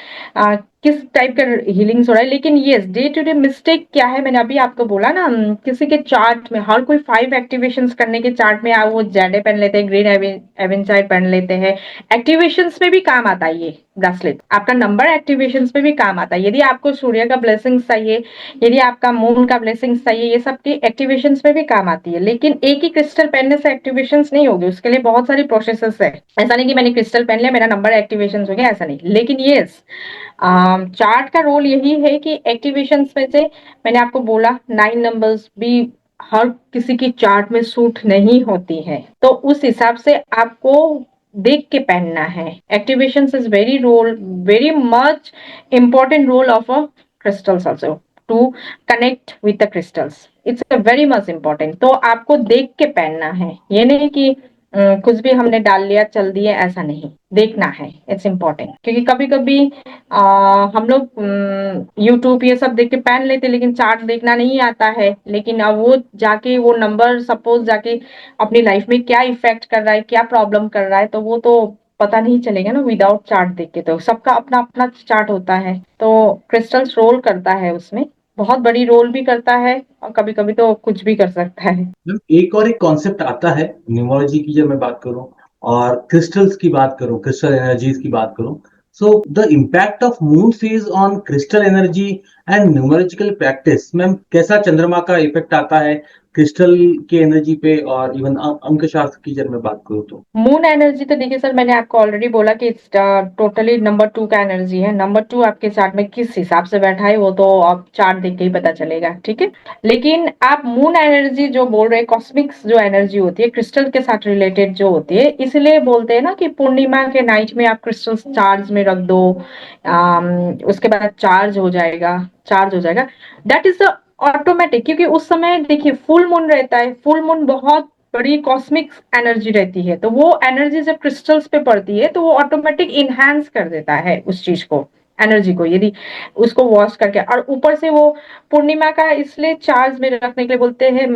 किस टाइप का हीलिंग्स हो रहा है। लेकिन yes, day to day mistake क्या है, मैंने अभी आपको बोला ना, किसी के चार्ट में हर कोई 5 एक्टिवेशंस करने के चार्ट में वो जेडे पहन लेते हैं, ग्रीन एवेंचाइड पहन लेते हैं। एक्टिवेशंस में भी काम आता है ये ब्रासलेट, आपका नंबर एक्टिवेशंस में भी काम आता है। यदि आपको सूर्य का ब्लेसिंग्स चाहिए, यदि आपका मून का ब्लेसिंग्स चाहिए, ये सब की एक्टिवेशंस में भी काम आती है। लेकिन एक ही क्रिस्टल पहनने से एक्टिवेशंस नहीं होगी, उसके लिए बहुत सारी प्रोसेसेस है। ऐसा नहीं कि मैंने क्रिस्टल पहन लिया मेरा नंबर एक्टिवेशन हो गया, ऐसा नहीं। लेकिन यस, चार्ट का रोल यही है कि एक्टिवेशंस में से मैंने आपको बोला 9 नंबर्स भी हर किसी की चार्ट में सूट नहीं होती है, तो उस हिसाब से आपको देख के पहनना है। Activations is very much important role of a crystals also to connect with the crystals. It's a very much important. तो आपको देख के पहनना है, ये नहीं कि कुछ भी हमने डाल लिया चल दिया, ऐसा नहीं, देखना है। इट्स इम्पोर्टेंट, क्योंकि कभी कभी हम लोग यूट्यूब ये सब देख के पहन लेते, लेकिन चार्ट देखना नहीं आता है। लेकिन अब वो जाके वो नंबर सपोज जाके अपनी लाइफ में क्या इफेक्ट कर रहा है, क्या प्रॉब्लम कर रहा है, तो वो तो पता नहीं चलेगा ना विदाउट चार्ट देख के, तो सबका अपना-अपना चार्ट होता है, तो क्रिस्टल्स रोल करता है उसमें, बहुत बड़ी रोल भी करता है और कभी-कभी तो कुछ भी कर सकता है। मैम एक और एक कॉन्सेप्ट आता है न्यूमरोलॉजी की, जब मैं बात करूं और क्रिस्टल्स की बात करूं, क्रिस्टल एनर्जीज की बात करूं, so the impact of moon phase on crystal energy and numerological practice, ma'am कैसा चंद्रमा का इफेक्ट आता है क्रिस्टल की एनर्जी पे, और इवन अंक शास्त्र की जब मैं बात करूं तो। मून एनर्जी तो देखिए सर, मैंने आपको ऑलरेडी बोला कि इट्स टोटली नंबर 2 का एनर्जी है। नंबर 2 आपके चार्ट में किस हिसाब से बैठा है वो तो आप चार्ट देख के ही पता चलेगा, ठीक है। लेकिन आप मून एनर्जी जो बोल रहे हैं, कॉस्मिक्स जो एनर्जी होती है क्रिस्टल के साथ रिलेटेड जो होती है, इसलिए बोलते हैं ना कि पूर्णिमा के नाइट में आप क्रिस्टल चार्ज में रख दो, उसके बाद चार्ज हो जाएगा। दैट इज द ऑटोमेटिक, क्योंकि उस समय देखिए फुल मून रहता है, फुल मून बहुत बड़ी कॉस्मिक एनर्जी रहती है, तो वो एनर्जी जब क्रिस्टल्स पे पड़ती है तो वो ऑटोमेटिक इनहैंस कर देता है उस चीज को, एनर्जी को, यदि उसको वॉश करके। और ऊपर से वो पूर्णिमा का इसलिए चार्ज में रखने के लिए बोलते हैं।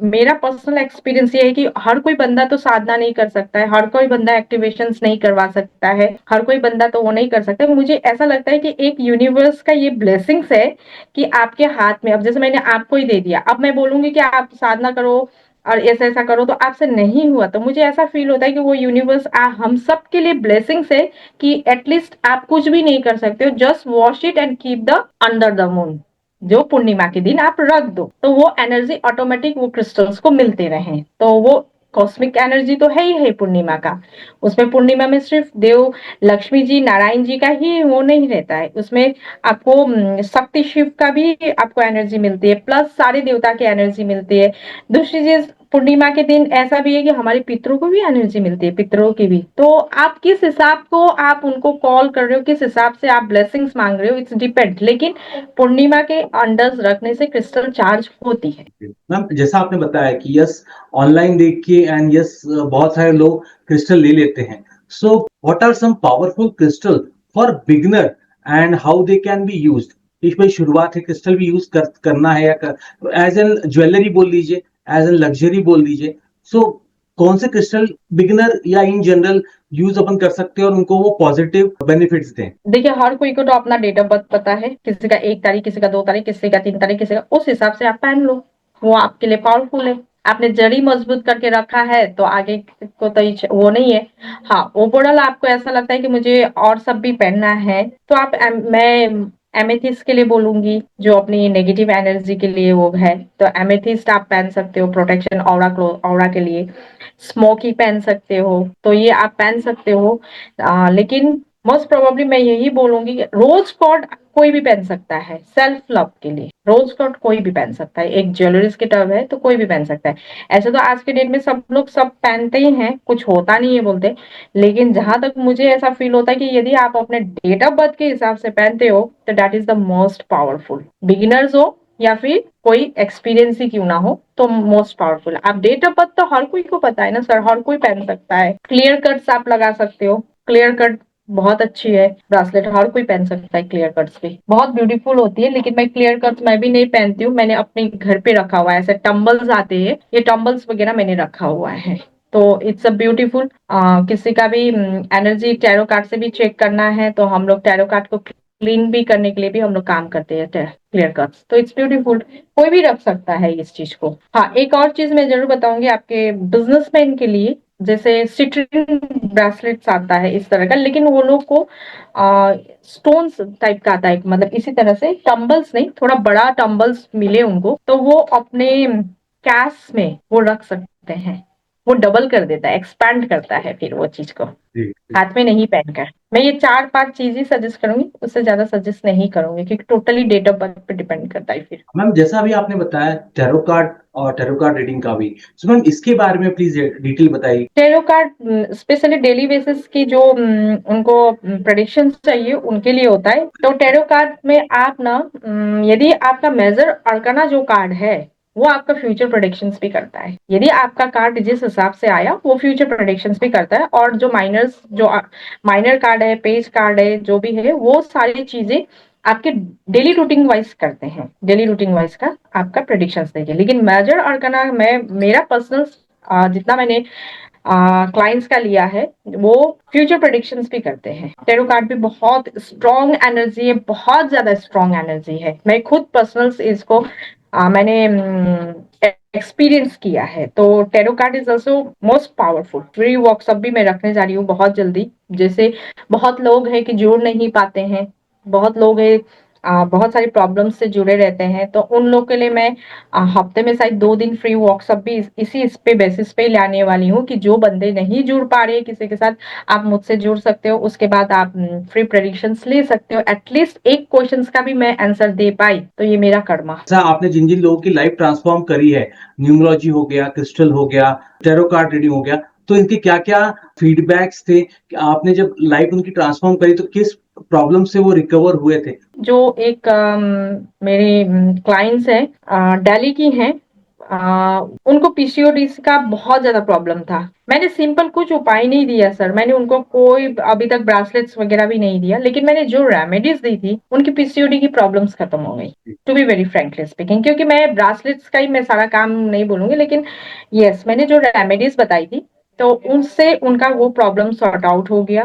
मेरा पर्सनल एक्सपीरियंस ये है कि हर कोई बंदा तो साधना नहीं कर सकता है, हर कोई बंदा एक्टिवेशंस नहीं करवा सकता है, हर कोई बंदा तो वो नहीं कर सकता। मुझे ऐसा लगता है कि एक यूनिवर्स का ये ब्लेसिंग्स है कि आपके हाथ में, अब जैसे मैंने आपको ही दे दिया, अब मैं बोलूंगी कि आप साधना करो और ऐसा ऐसा करो, तो आपसे नहीं हुआ, तो मुझे ऐसा फील होता है कि वो यूनिवर्स हम सब के लिए ब्लेसिंग्स है कि एटलीस्ट आप कुछ भी नहीं कर सकते हो, just wash it and keep the under the moon, जो पूर्णिमा के दिन आप रख दो, तो वो एनर्जी ऑटोमेटिक वो क्रिस्टल्स को मिलते रहे। तो वो कॉस्मिक एनर्जी तो है ही है पूर्णिमा का। उसमें पूर्णिमा में सिर्फ देव, लक्ष्मी जी, नारायण जी का ही वो नहीं रहता है, उसमें आपको शक्ति शिव का भी आपको एनर्जी मिलती है, प्लस सारे देवता की एनर्जी मिलती है। दूसरी चीज, पूर्णिमा के दिन ऐसा भी है कि हमारे पितरों को भी एनर्जी मिलती है, पितरों की भी। तो आप किस हिसाब को आप उनको कॉल कर रहे हो, किस हिसाब से आप ब्लेसिंग्स मांग रहे हो, इट्स डिपेंड। लेकिन पूर्णिमा के अंडर्स रखने से क्रिस्टल चार्ज होती है। मैम जैसा आपने बताया कि यस, ऑनलाइन देख के एंड यस बहुत सारे लोग क्रिस्टल ले लेते हैं, so what are some powerful crystal for beginner and how they can be used. इसमें शुरुआत है क्रिस्टल भी यूज करना है, या एज एन ज्वेलरी बोल लीजिए, एज एन लग्जरी बोल लीजिए, सो कौन से क्रिस्टल बिगिनर या इन जनरल यूज अपन कर सकते हैं और उनको वो पॉजिटिव बेनिफिट्स दें। देखिए हर कोई को तो अपना डेट ऑफ बर्थ पता है, किसी का 1 तारीख, किसी का 2 तारीख, किसी का 3 तारीख, किसी का, उस हिसाब से आप पहन लो, वो आपके लिए पावरफुल है। आपने जड़ी मजबूत करके रखा है तो आगे को तो वो नहीं है। हाँ, ओवरऑल आपको ऐसा लगता है कि मुझे और सब भी पहनना है, तो आप मैं एमेथिस्ट के लिए बोलूंगी, जो अपनी नेगेटिव एनर्जी के लिए वो है, तो एमेथिस्ट आप पहन सकते हो प्रोटेक्शन ऑरा के लिए। स्मोकी पहन सकते हो, तो ये आप पहन सकते हो। लेकिन मोस्ट प्रोबेबली मैं यही बोलूंगी कि रोज कॉर्ड कोई भी पहन सकता है सेल्फ लव के लिए, रोज कॉर्ड कोई भी पहन सकता है, एक ज्वेलरीज की टर्म है तो कोई भी पहन सकता है। ऐसे तो आज के डेट में सब लोग सब पहनते ही हैं, कुछ होता नहीं है बोलते। लेकिन जहां तक मुझे ऐसा फील होता है कि यदि आप अपने डेट ऑफ बर्थ के हिसाब से पहनते हो तो that is the most powerful, beginners हो या फिर कोई एक्सपीरियंस ही क्यों ना हो, तो मोस्ट पावरफुल। आप डेट ऑफ बर्थ तो हर कोई को पता है ना सर, हर कोई पहन सकता है। क्लियर कट्स आप लगा सकते हो, क्लियर कट बहुत अच्छी है ब्रासलेट, हर कोई पहन सकता है। क्लियर कट्स भी बहुत ब्यूटीफुल होती है, लेकिन मैं क्लियर कट्स मैं भी नहीं पहनती हूँ, मैंने अपने घर पे रखा हुआ है, ऐसे टम्बल्स आते हैं, ये टम्बल्स वगैरह मैंने रखा हुआ है। तो इट्स अ ब्यूटीफुल। किसी का भी एनर्जी टैरो कार्ड से भी चेक करना है तो हम लोग टैरो कार्ड को क्लीन भी करने के लिए भी हम लोग काम करते हैं, क्लियर कट्स, तो इट्स ब्यूटीफुल, कोई भी रख सकता है इस चीज को। हाँ, एक और चीज मैं जरूर बताऊंगी आपके बिजनेसमैन के लिए, जैसे सिट्रिन ब्रेसलेट्स आता है इस तरह का, लेकिन वो लोग को स्टोन्स टाइप का आता है, मतलब इसी तरह से टम्बल्स नहीं, थोड़ा बड़ा टम्बल्स मिले उनको, तो वो अपने कैश में वो रख सकते हैं, वो डबल कर देता है, एक्सपैंड करता है फिर वो चीज को, जी। हाथ में नहीं पहनकर। मैं ये 4-5 चीज ही सजेस्ट करूंगी, उससे ज्यादा सजेस्ट नहीं करूंगी, क्योंकि टोटली डेट ऑफ बर्थ पे डिपेंड करता है फिर। मैम जैसा अभी आपने बताया टैरो कार्ड और टैरो कार्ड रीडिंग का भी, सो मैम इसके बारे में प्लीज डिटेल बताइए। Tarot card specially daily basis की जो उनको प्रेडिक्शन चाहिए उनके लिए होता है। तो टैरो कार्ड में आप ना यदि आपका मेजर अरकाना जो कार्ड है वो आपका फ्यूचर प्रेडिक्शंस भी करता है, यदि आपका कार्ड जिस हिसाब से आया वो फ्यूचर प्रेडिक्शंस भी करता है। और जो माइनर कार्ड है, पेज कार्ड है, जो भी है, वो सारी चीजें आपके डेली रूटीन वाइज करते हैं, डेली रूटीन वाइज का आपका प्रेडिक्शंस देंगे। लेकिन मेजर अरकाना में मेरा पर्सनल जितना मैंने क्लाइंट्स का लिया है, वो फ्यूचर प्रेडिक्शंस भी करते हैं। टैरो कार्ड भी बहुत स्ट्रॉन्ग एनर्जी है, बहुत ज्यादा स्ट्रॉन्ग एनर्जी है। मैं खुद पर्सनल इसको मैंने एक्सपीरियंस किया है। तो tarot card is also most powerful. Free workshop भी मैं रखने जा रही हूँ बहुत जल्दी। जैसे बहुत लोग हैं कि जुड़ नहीं पाते हैं, बहुत लोग हैं बहुत सारी प्रॉब्लम्स से जुड़े रहते हैं, तो उन लोग के लिए मैं हफ्ते में शायद 2 दिन फ्री वर्कशॉप भी इस पे बेसिस पे लाने वाली हूँ कि जो बंदे नहीं जुड़ पा रहे किसी के साथ, आप मुझसे जुड़ सकते हो। उसके बाद आप फ्री प्रेडिक्शंस ले सकते हो। एटलीस्ट एक क्वेश्चंस का भी मैं आंसर दे पाई तो ये मेरा कर्मा। अच्छा, आपने जिन जिन लोगों की लाइफ ट्रांसफॉर्म करी है, न्यूमरोलॉजी हो गया, क्रिस्टल हो गया, टैरो कार्ड रीडिंग हो गया, तो इनके क्या क्या फीडबैक्स थे कि आपने जब लाइफ उनकी ट्रांसफॉर्म करी तो किस प्रॉब्लम से वो रिकवर हुए थे? जो एक मेरे क्लाइंट्स हैं, दिल्ली की हैं, उनको पीसीओडीज का बहुत ज्यादा प्रॉब्लम था। मैंने सिंपल कुछ उपाय नहीं दिया सर, मैंने उनको कोई अभी तक ब्रासलेट्स वगैरह भी नहीं दिया, लेकिन मैंने जो रेमेडीज दी थी उनकी पीसीओडी की प्रॉब्लम्स खत्म हो गई। To be very frankly speaking, क्योंकि मैं ब्रासलेट्स का ही मैं सारा काम नहीं बोलूंगी, लेकिन यस, मैंने जो रेमेडीज बताई थी तो उनसे उनका वो प्रॉब्लम सॉर्ट आउट हो गया।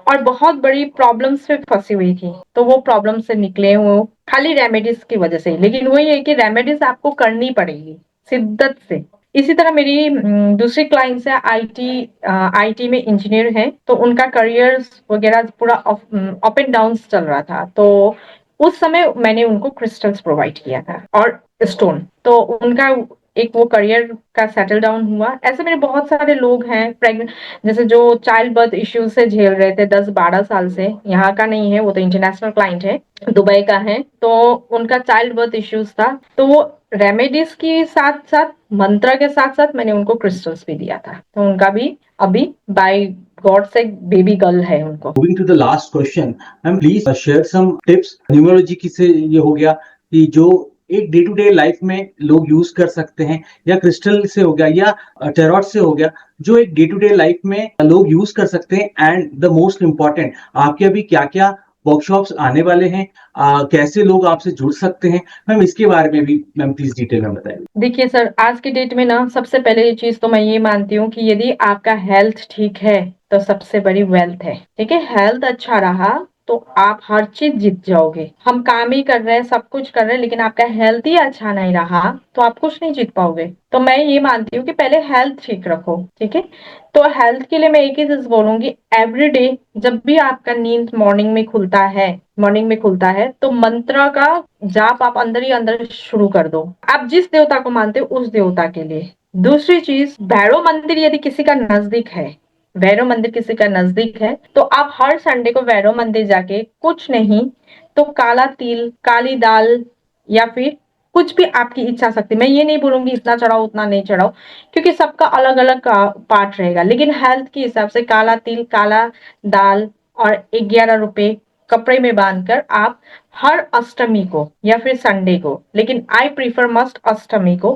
और बहुत बड़ी प्रॉब्लम्स में फंसी हुई थी, तो वो प्रॉब्लम से निकले हुए खाली रेमेडीज की वजह से। लेकिन वही है कि रेमेडीज आपको करनी पड़ेगी शिद्दत से। इसी तरह मेरी दूसरी क्लाइंट्स है, आईटी में इंजीनियर है, तो उनका करियर वगैरह पूरा अप एंड डाउन चल रहा था। तो उस समय मैंने उनको क्रिस्टल्स प्रोवाइड किया था और स्टोन, तो उनका एक वो करियर का सेटल डाउन हुआ। ऐसे मेरे बहुत सारे लोग हैं प्रेग्नेंट, जैसे जो चाइल्ड बर्थ इश्यूज से झेल रहे थे 10-12 साल से। यहाँ का नहीं है, वो तो इंटरनेशनल क्लाइंट है, दुबई का है। तो उनका चाइल्ड बर्थ इश्यूज था, तो वो रेमेडीज के साथ साथ मंत्र के साथ साथ मैंने उनको क्रिस्टल्स भी दिया था, तो उनका भी अभी बाय गॉड से बेबी गर्ल है उनको। Moving to the last question, ma'am please share some tips. Numerology की से ये हो गया कि जो एक डे टू डे लाइफ में लोग यूज कर सकते हैं, या क्रिस्टल से हो गया, या टेरॉट से हो गया, जो एक डे टू डे लाइफ में लोग यूज कर सकते हैं। एंड द मोस्ट इम्पॉर्टेंट, आपके अभी क्या क्या वर्कशॉप्स आने वाले हैं, कैसे लोग आपसे जुड़ सकते हैं, मैम इसके बारे में भी मैम प्लीज डिटेल में बताइए। देखिए सर, आज के डेट में ना सबसे पहले ये चीज तो मैं ये मानती हूँ कि यदि आपका हेल्थ ठीक है तो सबसे बड़ी वेल्थ है। ठीक है, हेल्थ अच्छा रहा तो आप हर चीज जीत जाओगे। हम काम ही कर रहे हैं, सब कुछ कर रहे हैं, लेकिन आपका हेल्थ ही अच्छा नहीं रहा तो आप कुछ नहीं जीत पाओगे। तो मैं ये मानती हूँ कि पहले हेल्थ ठीक रखो। ठीक है, तो हेल्थ के लिए मैं एक ही चीज बोलूंगी, एवरी डे जब भी आपका नींद मॉर्निंग में खुलता है तो मंत्र का जाप आप अंदर ही अंदर शुरू कर दो, आप जिस देवता को मानते हो उस देवता के लिए। दूसरी चीज, भैरव मंदिर यदि किसी का नजदीक है, भैरव मंदिर किसी का नजदीक है, तो आप हर संडे को भैरव मंदिर जाके कुछ नहीं तो काला तिल, काली दाल, या फिर कुछ भी आपकी इच्छा शक्ति, मैं ये नहीं बोलूंगी इतना चढ़ाओ उतना नहीं चढ़ाओ, क्योंकि सबका अलग अलग पार्ट रहेगा, लेकिन हेल्थ के हिसाब से काला तिल, काला दाल और 11 रुपए कपड़े में बांधकर आप हर अष्टमी को या फिर संडे को, लेकिन आई प्रीफर मस्ट अष्टमी को,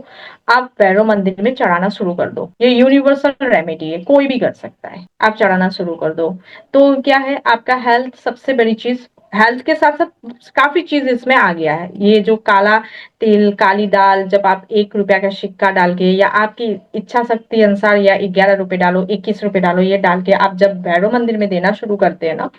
आप भैरव मंदिर में चढ़ाना शुरू कर दो। ये यूनिवर्सल रेमेडी है, कोई भी कर सकता है, आप चढ़ाना शुरू कर दो। तो क्या है, आपका हेल्थ सबसे बड़ी चीज, हेल्थ के साथ साथ काफी चीज इसमें आ गया है। ये जो काला तिल, काली दाल, जब आप 1 रुपया का सिक्का डाल के या आपकी इच्छा शक्ति अनुसार, या 11 रुपए डालो, 21 रुपए डालो, ये डाल के आप जब भैरव मंदिर में देना शुरू करते हैं ना,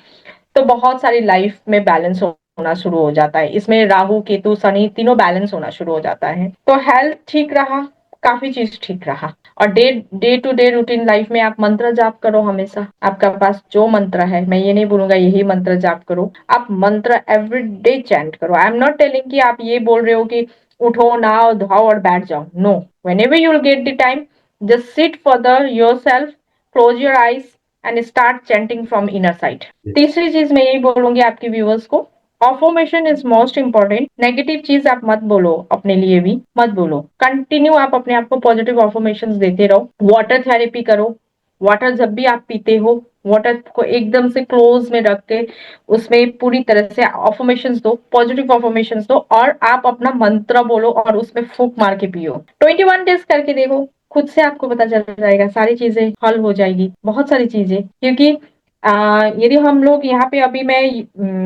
तो बहुत सारी लाइफ में बैलेंस होना शुरू हो जाता है। इसमें राहु, केतु, शनि तीनों बैलेंस होना शुरू हो जाता है। तो हेल्थ ठीक रहा, काफी चीज ठीक रहा। और day to day routine life में आप मंत्र जाप करो हमेशा। आपका पास जो मंत्र है, मैं ये नहीं बोलूंगा यही मंत्र जाप करो, आप मंत्र एवरी डे चैंट करो। आई एम नॉट टेलिंग कि आप ये बोल रहे हो कि उठो, नहाओ धोओ और बैठ जाओ। No, whenever you will get the time, just sit for the yourself, close your eyes and start chanting from inner side. तीसरी चीज मैं यही बोलूंगी आपके व्यूअर्स को, affirmation is most important. Negative चीज आप मत बोलो, अपने लिए भी मत बोलो। कंटिन्यू आप अपने आप को पॉजिटिव अफर्मेशन देते रहो। वाटर थेरेपी करो। वाटर जब भी आप पीते हो, वाटर को एकदम से क्लोज में रख के उसमें पूरी तरह से अफर्मेशन दो, पॉजिटिव अफर्मेशन दो, और आप अपना मंत्र बोलो और उसमें फूंक मार के पियो। 21 डेज करके देखो, खुद से आपको पता चल जाएगा, सारी चीजें हल हो जाएगी, बहुत सारी चीजें। क्योंकि यदि हम लोग यहाँ पे अभी मैं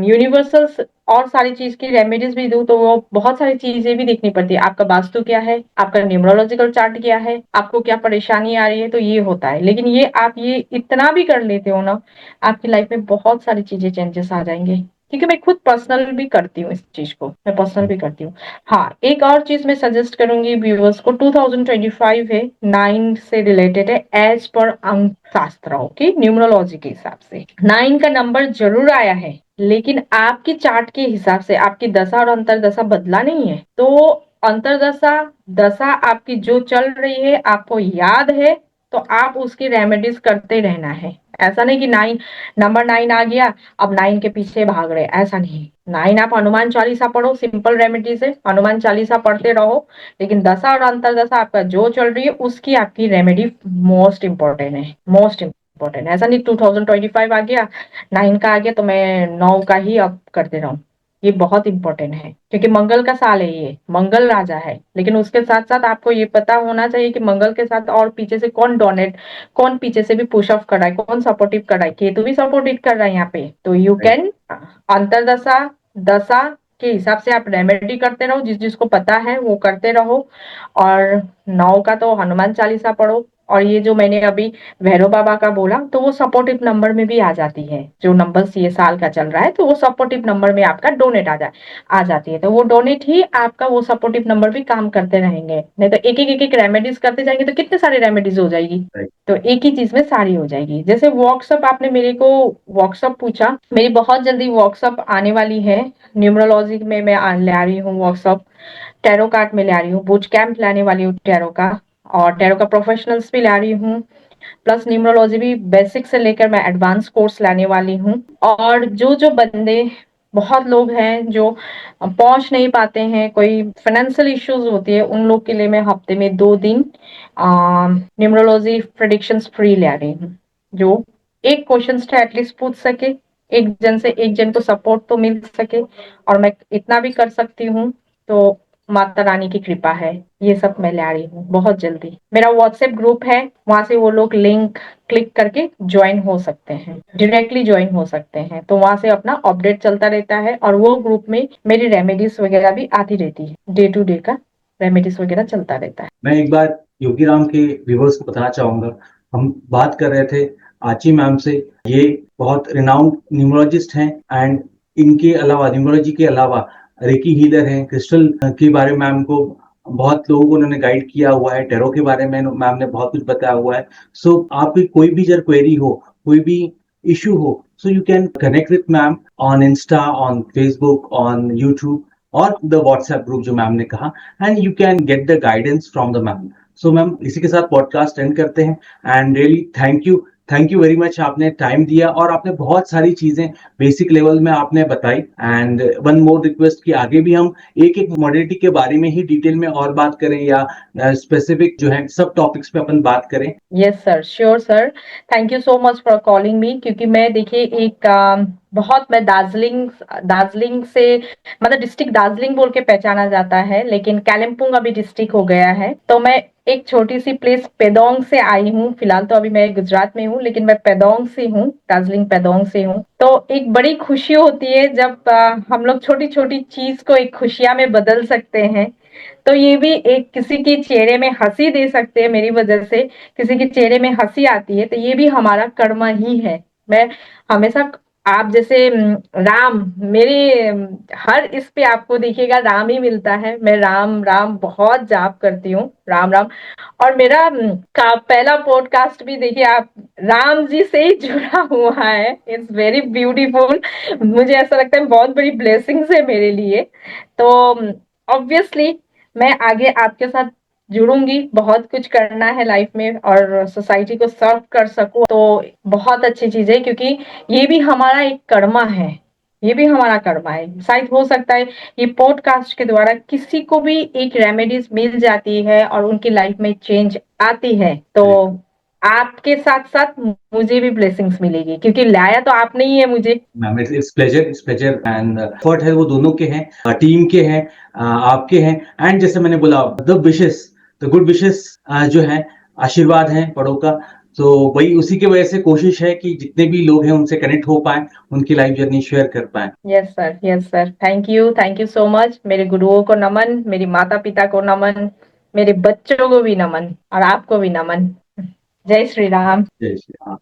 यूनिवर्सल और सारी चीज की रेमेडीज भी दूं तो वो बहुत सारी चीजें भी देखनी पड़ती है। आपका वास्तु क्या है, आपका न्यूमरोलॉजिकल चार्ट क्या है, आपको क्या परेशानी आ रही है, तो ये होता है। लेकिन ये आप ये इतना भी कर लेते हो ना, आपकी लाइफ में बहुत सारी चीजें चेंजेस आ जाएंगे। क्योंकि मैं खुद पर्सनल भी करती हूँ इस चीज को, मैं पर्सनल भी करती हूँ। हाँ, एक और चीज मैं सजेस्ट करूंगी व्यूअर्स को, 2025 है, 9 से रिलेटेड है, एज पर अंक शास्त्र, ओके, न्यूमरोलॉजी के हिसाब से 9 का नंबर जरूर आया है, लेकिन आपकी चार्ट के हिसाब से आपकी दशा और अंतरदशा बदला नहीं है। तो अंतरदशा, दशा आपकी जो चल रही है आपको याद है, तो आप उसकी रेमेडीज करते रहना है। ऐसा नहीं कि 9 नंबर 9 आ गया, अब 9 के पीछे भाग रहे, ऐसा नहीं। 9 आप हनुमान चालीसा पढ़ो, सिंपल रेमेडी से हनुमान चालीसा पढ़ते रहो, लेकिन दशा और अंतरदशा आपका जो चल रही है उसकी आपकी रेमेडी मोस्ट इंपॉर्टेंट है, मोस्ट इंपॉर्टेंट। ऐसा नहीं 2025 आ गया, 9 का आ गया तो मैं 9 का ही अब करते रहूं। ये बहुत इंपॉर्टेंट है क्योंकि मंगल का साल है, ये मंगल राजा है। लेकिन उसके साथ साथ आपको ये पता होना चाहिए कि मंगल के साथ और पीछे से कौन डोनेट, कौन पीछे से भी पुश अप कर रहा है, कौन सपोर्टिव कर रहा है, केतु भी सपोर्टिव कर रहा है यहाँ पे। तो यू कैन अंतरदशा, दशा के हिसाब से आप रेमेडी करते रहो, जिस जिसको पता है वो करते रहो। और 9 का तो हनुमान चालीसा पढ़ो। और ये जो मैंने अभी भैरव बाबा का बोला, तो वो सपोर्टिव नंबर में भी आ जाती है। जो नंबर ये साल का चल रहा है तो वो सपोर्टिव नंबर में आपका डोनेट आ जाती है। तो वो डोनेट ही आपका वो सपोर्टिव नंबर भी काम करते रहेंगे। नहीं तो एक एक रेमेडीज करते जाएंगे तो कितने सारे रेमेडीज हो जाएगी। तो एक ही चीज में सारी हो जाएगी। जैसे वर्कशॉप, आपने मेरे को वर्कशॉप पूछा, मेरी बहुत जल्दी वर्कशॉप आने वाली है। न्यूमरोलॉजी में मैं ला रही हूँ वर्कशॉप, टैरो कार्ड में ला रही हूँ, बूट कैंप लाने वाली हूँ टैरो का, और टैरो का प्रोफेशनल्स भी ला रही हूँ, प्लस न्यूमरोलॉजी भी बेसिक से लेकर मैं एडवांस कोर्स लाने वाली हूँ। और जो जो बंदे, बहुत लोग हैं जो पहुंच नहीं पाते हैं, कोई फाइनेंशियल इश्यूज होती है, उन लोग के लिए मैं हफ्ते में 2 दिन न्यूमरोलॉजी प्रेडिक्शंस फ्री ले रही हूँ। जो एक क्वेश्चन तो एटलीस्ट पूछ सके, एक जन को सपोर्ट तो मिल सके, और मैं इतना भी कर सकती हूँ। तो माता रानी की कृपा है, ये सब मैं ला रही हूँ बहुत जल्दी। मेरा व्हाट्सएप ग्रुप है, वहां से वो लोग लिंक क्लिक करके ज्वाइन हो सकते हैं, डायरेक्टली ज्वाइन हो सकते हैं। तो वहां से अपना अपडेट चलता रहता है, और वो ग्रुप में मेरी रेमेडीज वगैरह भी आती रहती है, डे टू डे का रेमेडीज वगैरह चलता रहता है। मैं एक बार योगी राम के व्यूवर्स को बताना चाहूंगा, हम बात कर रहे थे आची मैम से। ये बहुत रिनाउंड न्यूमरोलॉजिस्ट हैं, एंड इनके अलावा, न्यूमरोलॉजी के अलावा, रेकी हीलर हैं। क्रिस्टल के बारे में मैम को बहुत लोगों को उन्होंने गाइड किया हुआ है। टैरो के बारे में मैम ने बहुत कुछ बताया हुआ है। सो आपकी कोई भी जब क्वेरी हो, कोई भी इशू हो, so you can connect with ma'am on Insta, on Facebook, on YouTube, और द व्हाट्सएप ग्रुप जो मैम ने कहा, and you can get the guidance from the ma'am. So ma'am, इसी के साथ पॉडकास्ट एंड करते हैं। And really thank you very much, आपने टाइम दिया और आपने बहुत सारी चीजें बेसिक लेवल में आपने बताई। एंड वन मोर रिक्वेस्ट कि आगे भी हम एक एक मॉडलिटी के बारे में ही डिटेल में और बात करें, या स्पेसिफिक जो है सब टॉपिक्स पे अपन बात करें। Yes sir, sure sir, thank you so much for calling me. क्योंकि मैं देखिए एक बहुत, मैं दार्जिलिंग दार्जिलिंग से, मतलब डिस्ट्रिक्ट दार्जिलिंग बोल के पहचाना जाता है, लेकिन कालिम्पोंग अभी डिस्ट्रिक्ट हो गया है। तो मैं एक छोटी सी प्लेस पेदोंग से आई हूँ। फिलहाल तो अभी मैं गुजरात में हूँ, लेकिन मैं पेदोंग से हूँ, दार्जिलिंग पेदोंग से हूँ। तो एक बड़ी खुशी होती है जब हम लोग छोटी छोटी चीज को एक खुशियां में बदल सकते हैं। तो ये भी एक किसी के चेहरे में हंसी दे सकते हैं, मेरी वजह से किसी के चेहरे में हंसी आती है, तो ये भी हमारा कर्म ही है। मैं हमेशा, आप जैसे राम, मेरे हर इस पे आपको देखिएगा राम ही मिलता है। मैं राम राम बहुत जाप करती हूँ, राम राम। और मेरा का पहला पॉडकास्ट भी देखिए आप, राम जी से ही जुड़ा हुआ है। इट्स वेरी ब्यूटीफुल, मुझे ऐसा लगता है बहुत बड़ी ब्लेसिंग्स है मेरे लिए। तो ऑब्वियसली मैं आगे आपके साथ जुड़ूंगी, बहुत कुछ करना है लाइफ में, और सोसाइटी को सर्व कर सकूं तो बहुत अच्छी चीज है। क्योंकि ये भी हमारा एक कर्मा है, ये भी हमारा कर्मा है। शायद हो सकता है ये पॉडकास्ट के द्वारा किसी को भी एक रेमेडीज मिल जाती है और उनकी लाइफ में चेंज आती है। तो आपके साथ साथ मुझे भी ब्लेसिंग्स मिलेगी, क्योंकि लाया तो आपने ही है मुझे। Ma'am, it's pleasure, and effort है वो दोनों के हैं, टीम के हैं, आपके हैं। एंड जैसे मैंने बोला, the wishes, the good wishes जो है, आशीर्वाद है बड़ों का, तो वही उसी की वजह से कोशिश है कि जितने भी लोग हैं उनसे कनेक्ट हो पाए, उनकी लाइफ जर्नी शेयर कर पाए। Yes sir, thank you so much. मेरे गुरुओं को नमन, मेरे माता पिता को नमन, मेरे बच्चों को भी नमन और आपको भी नमन। जय श्री राम। जय श्री राम।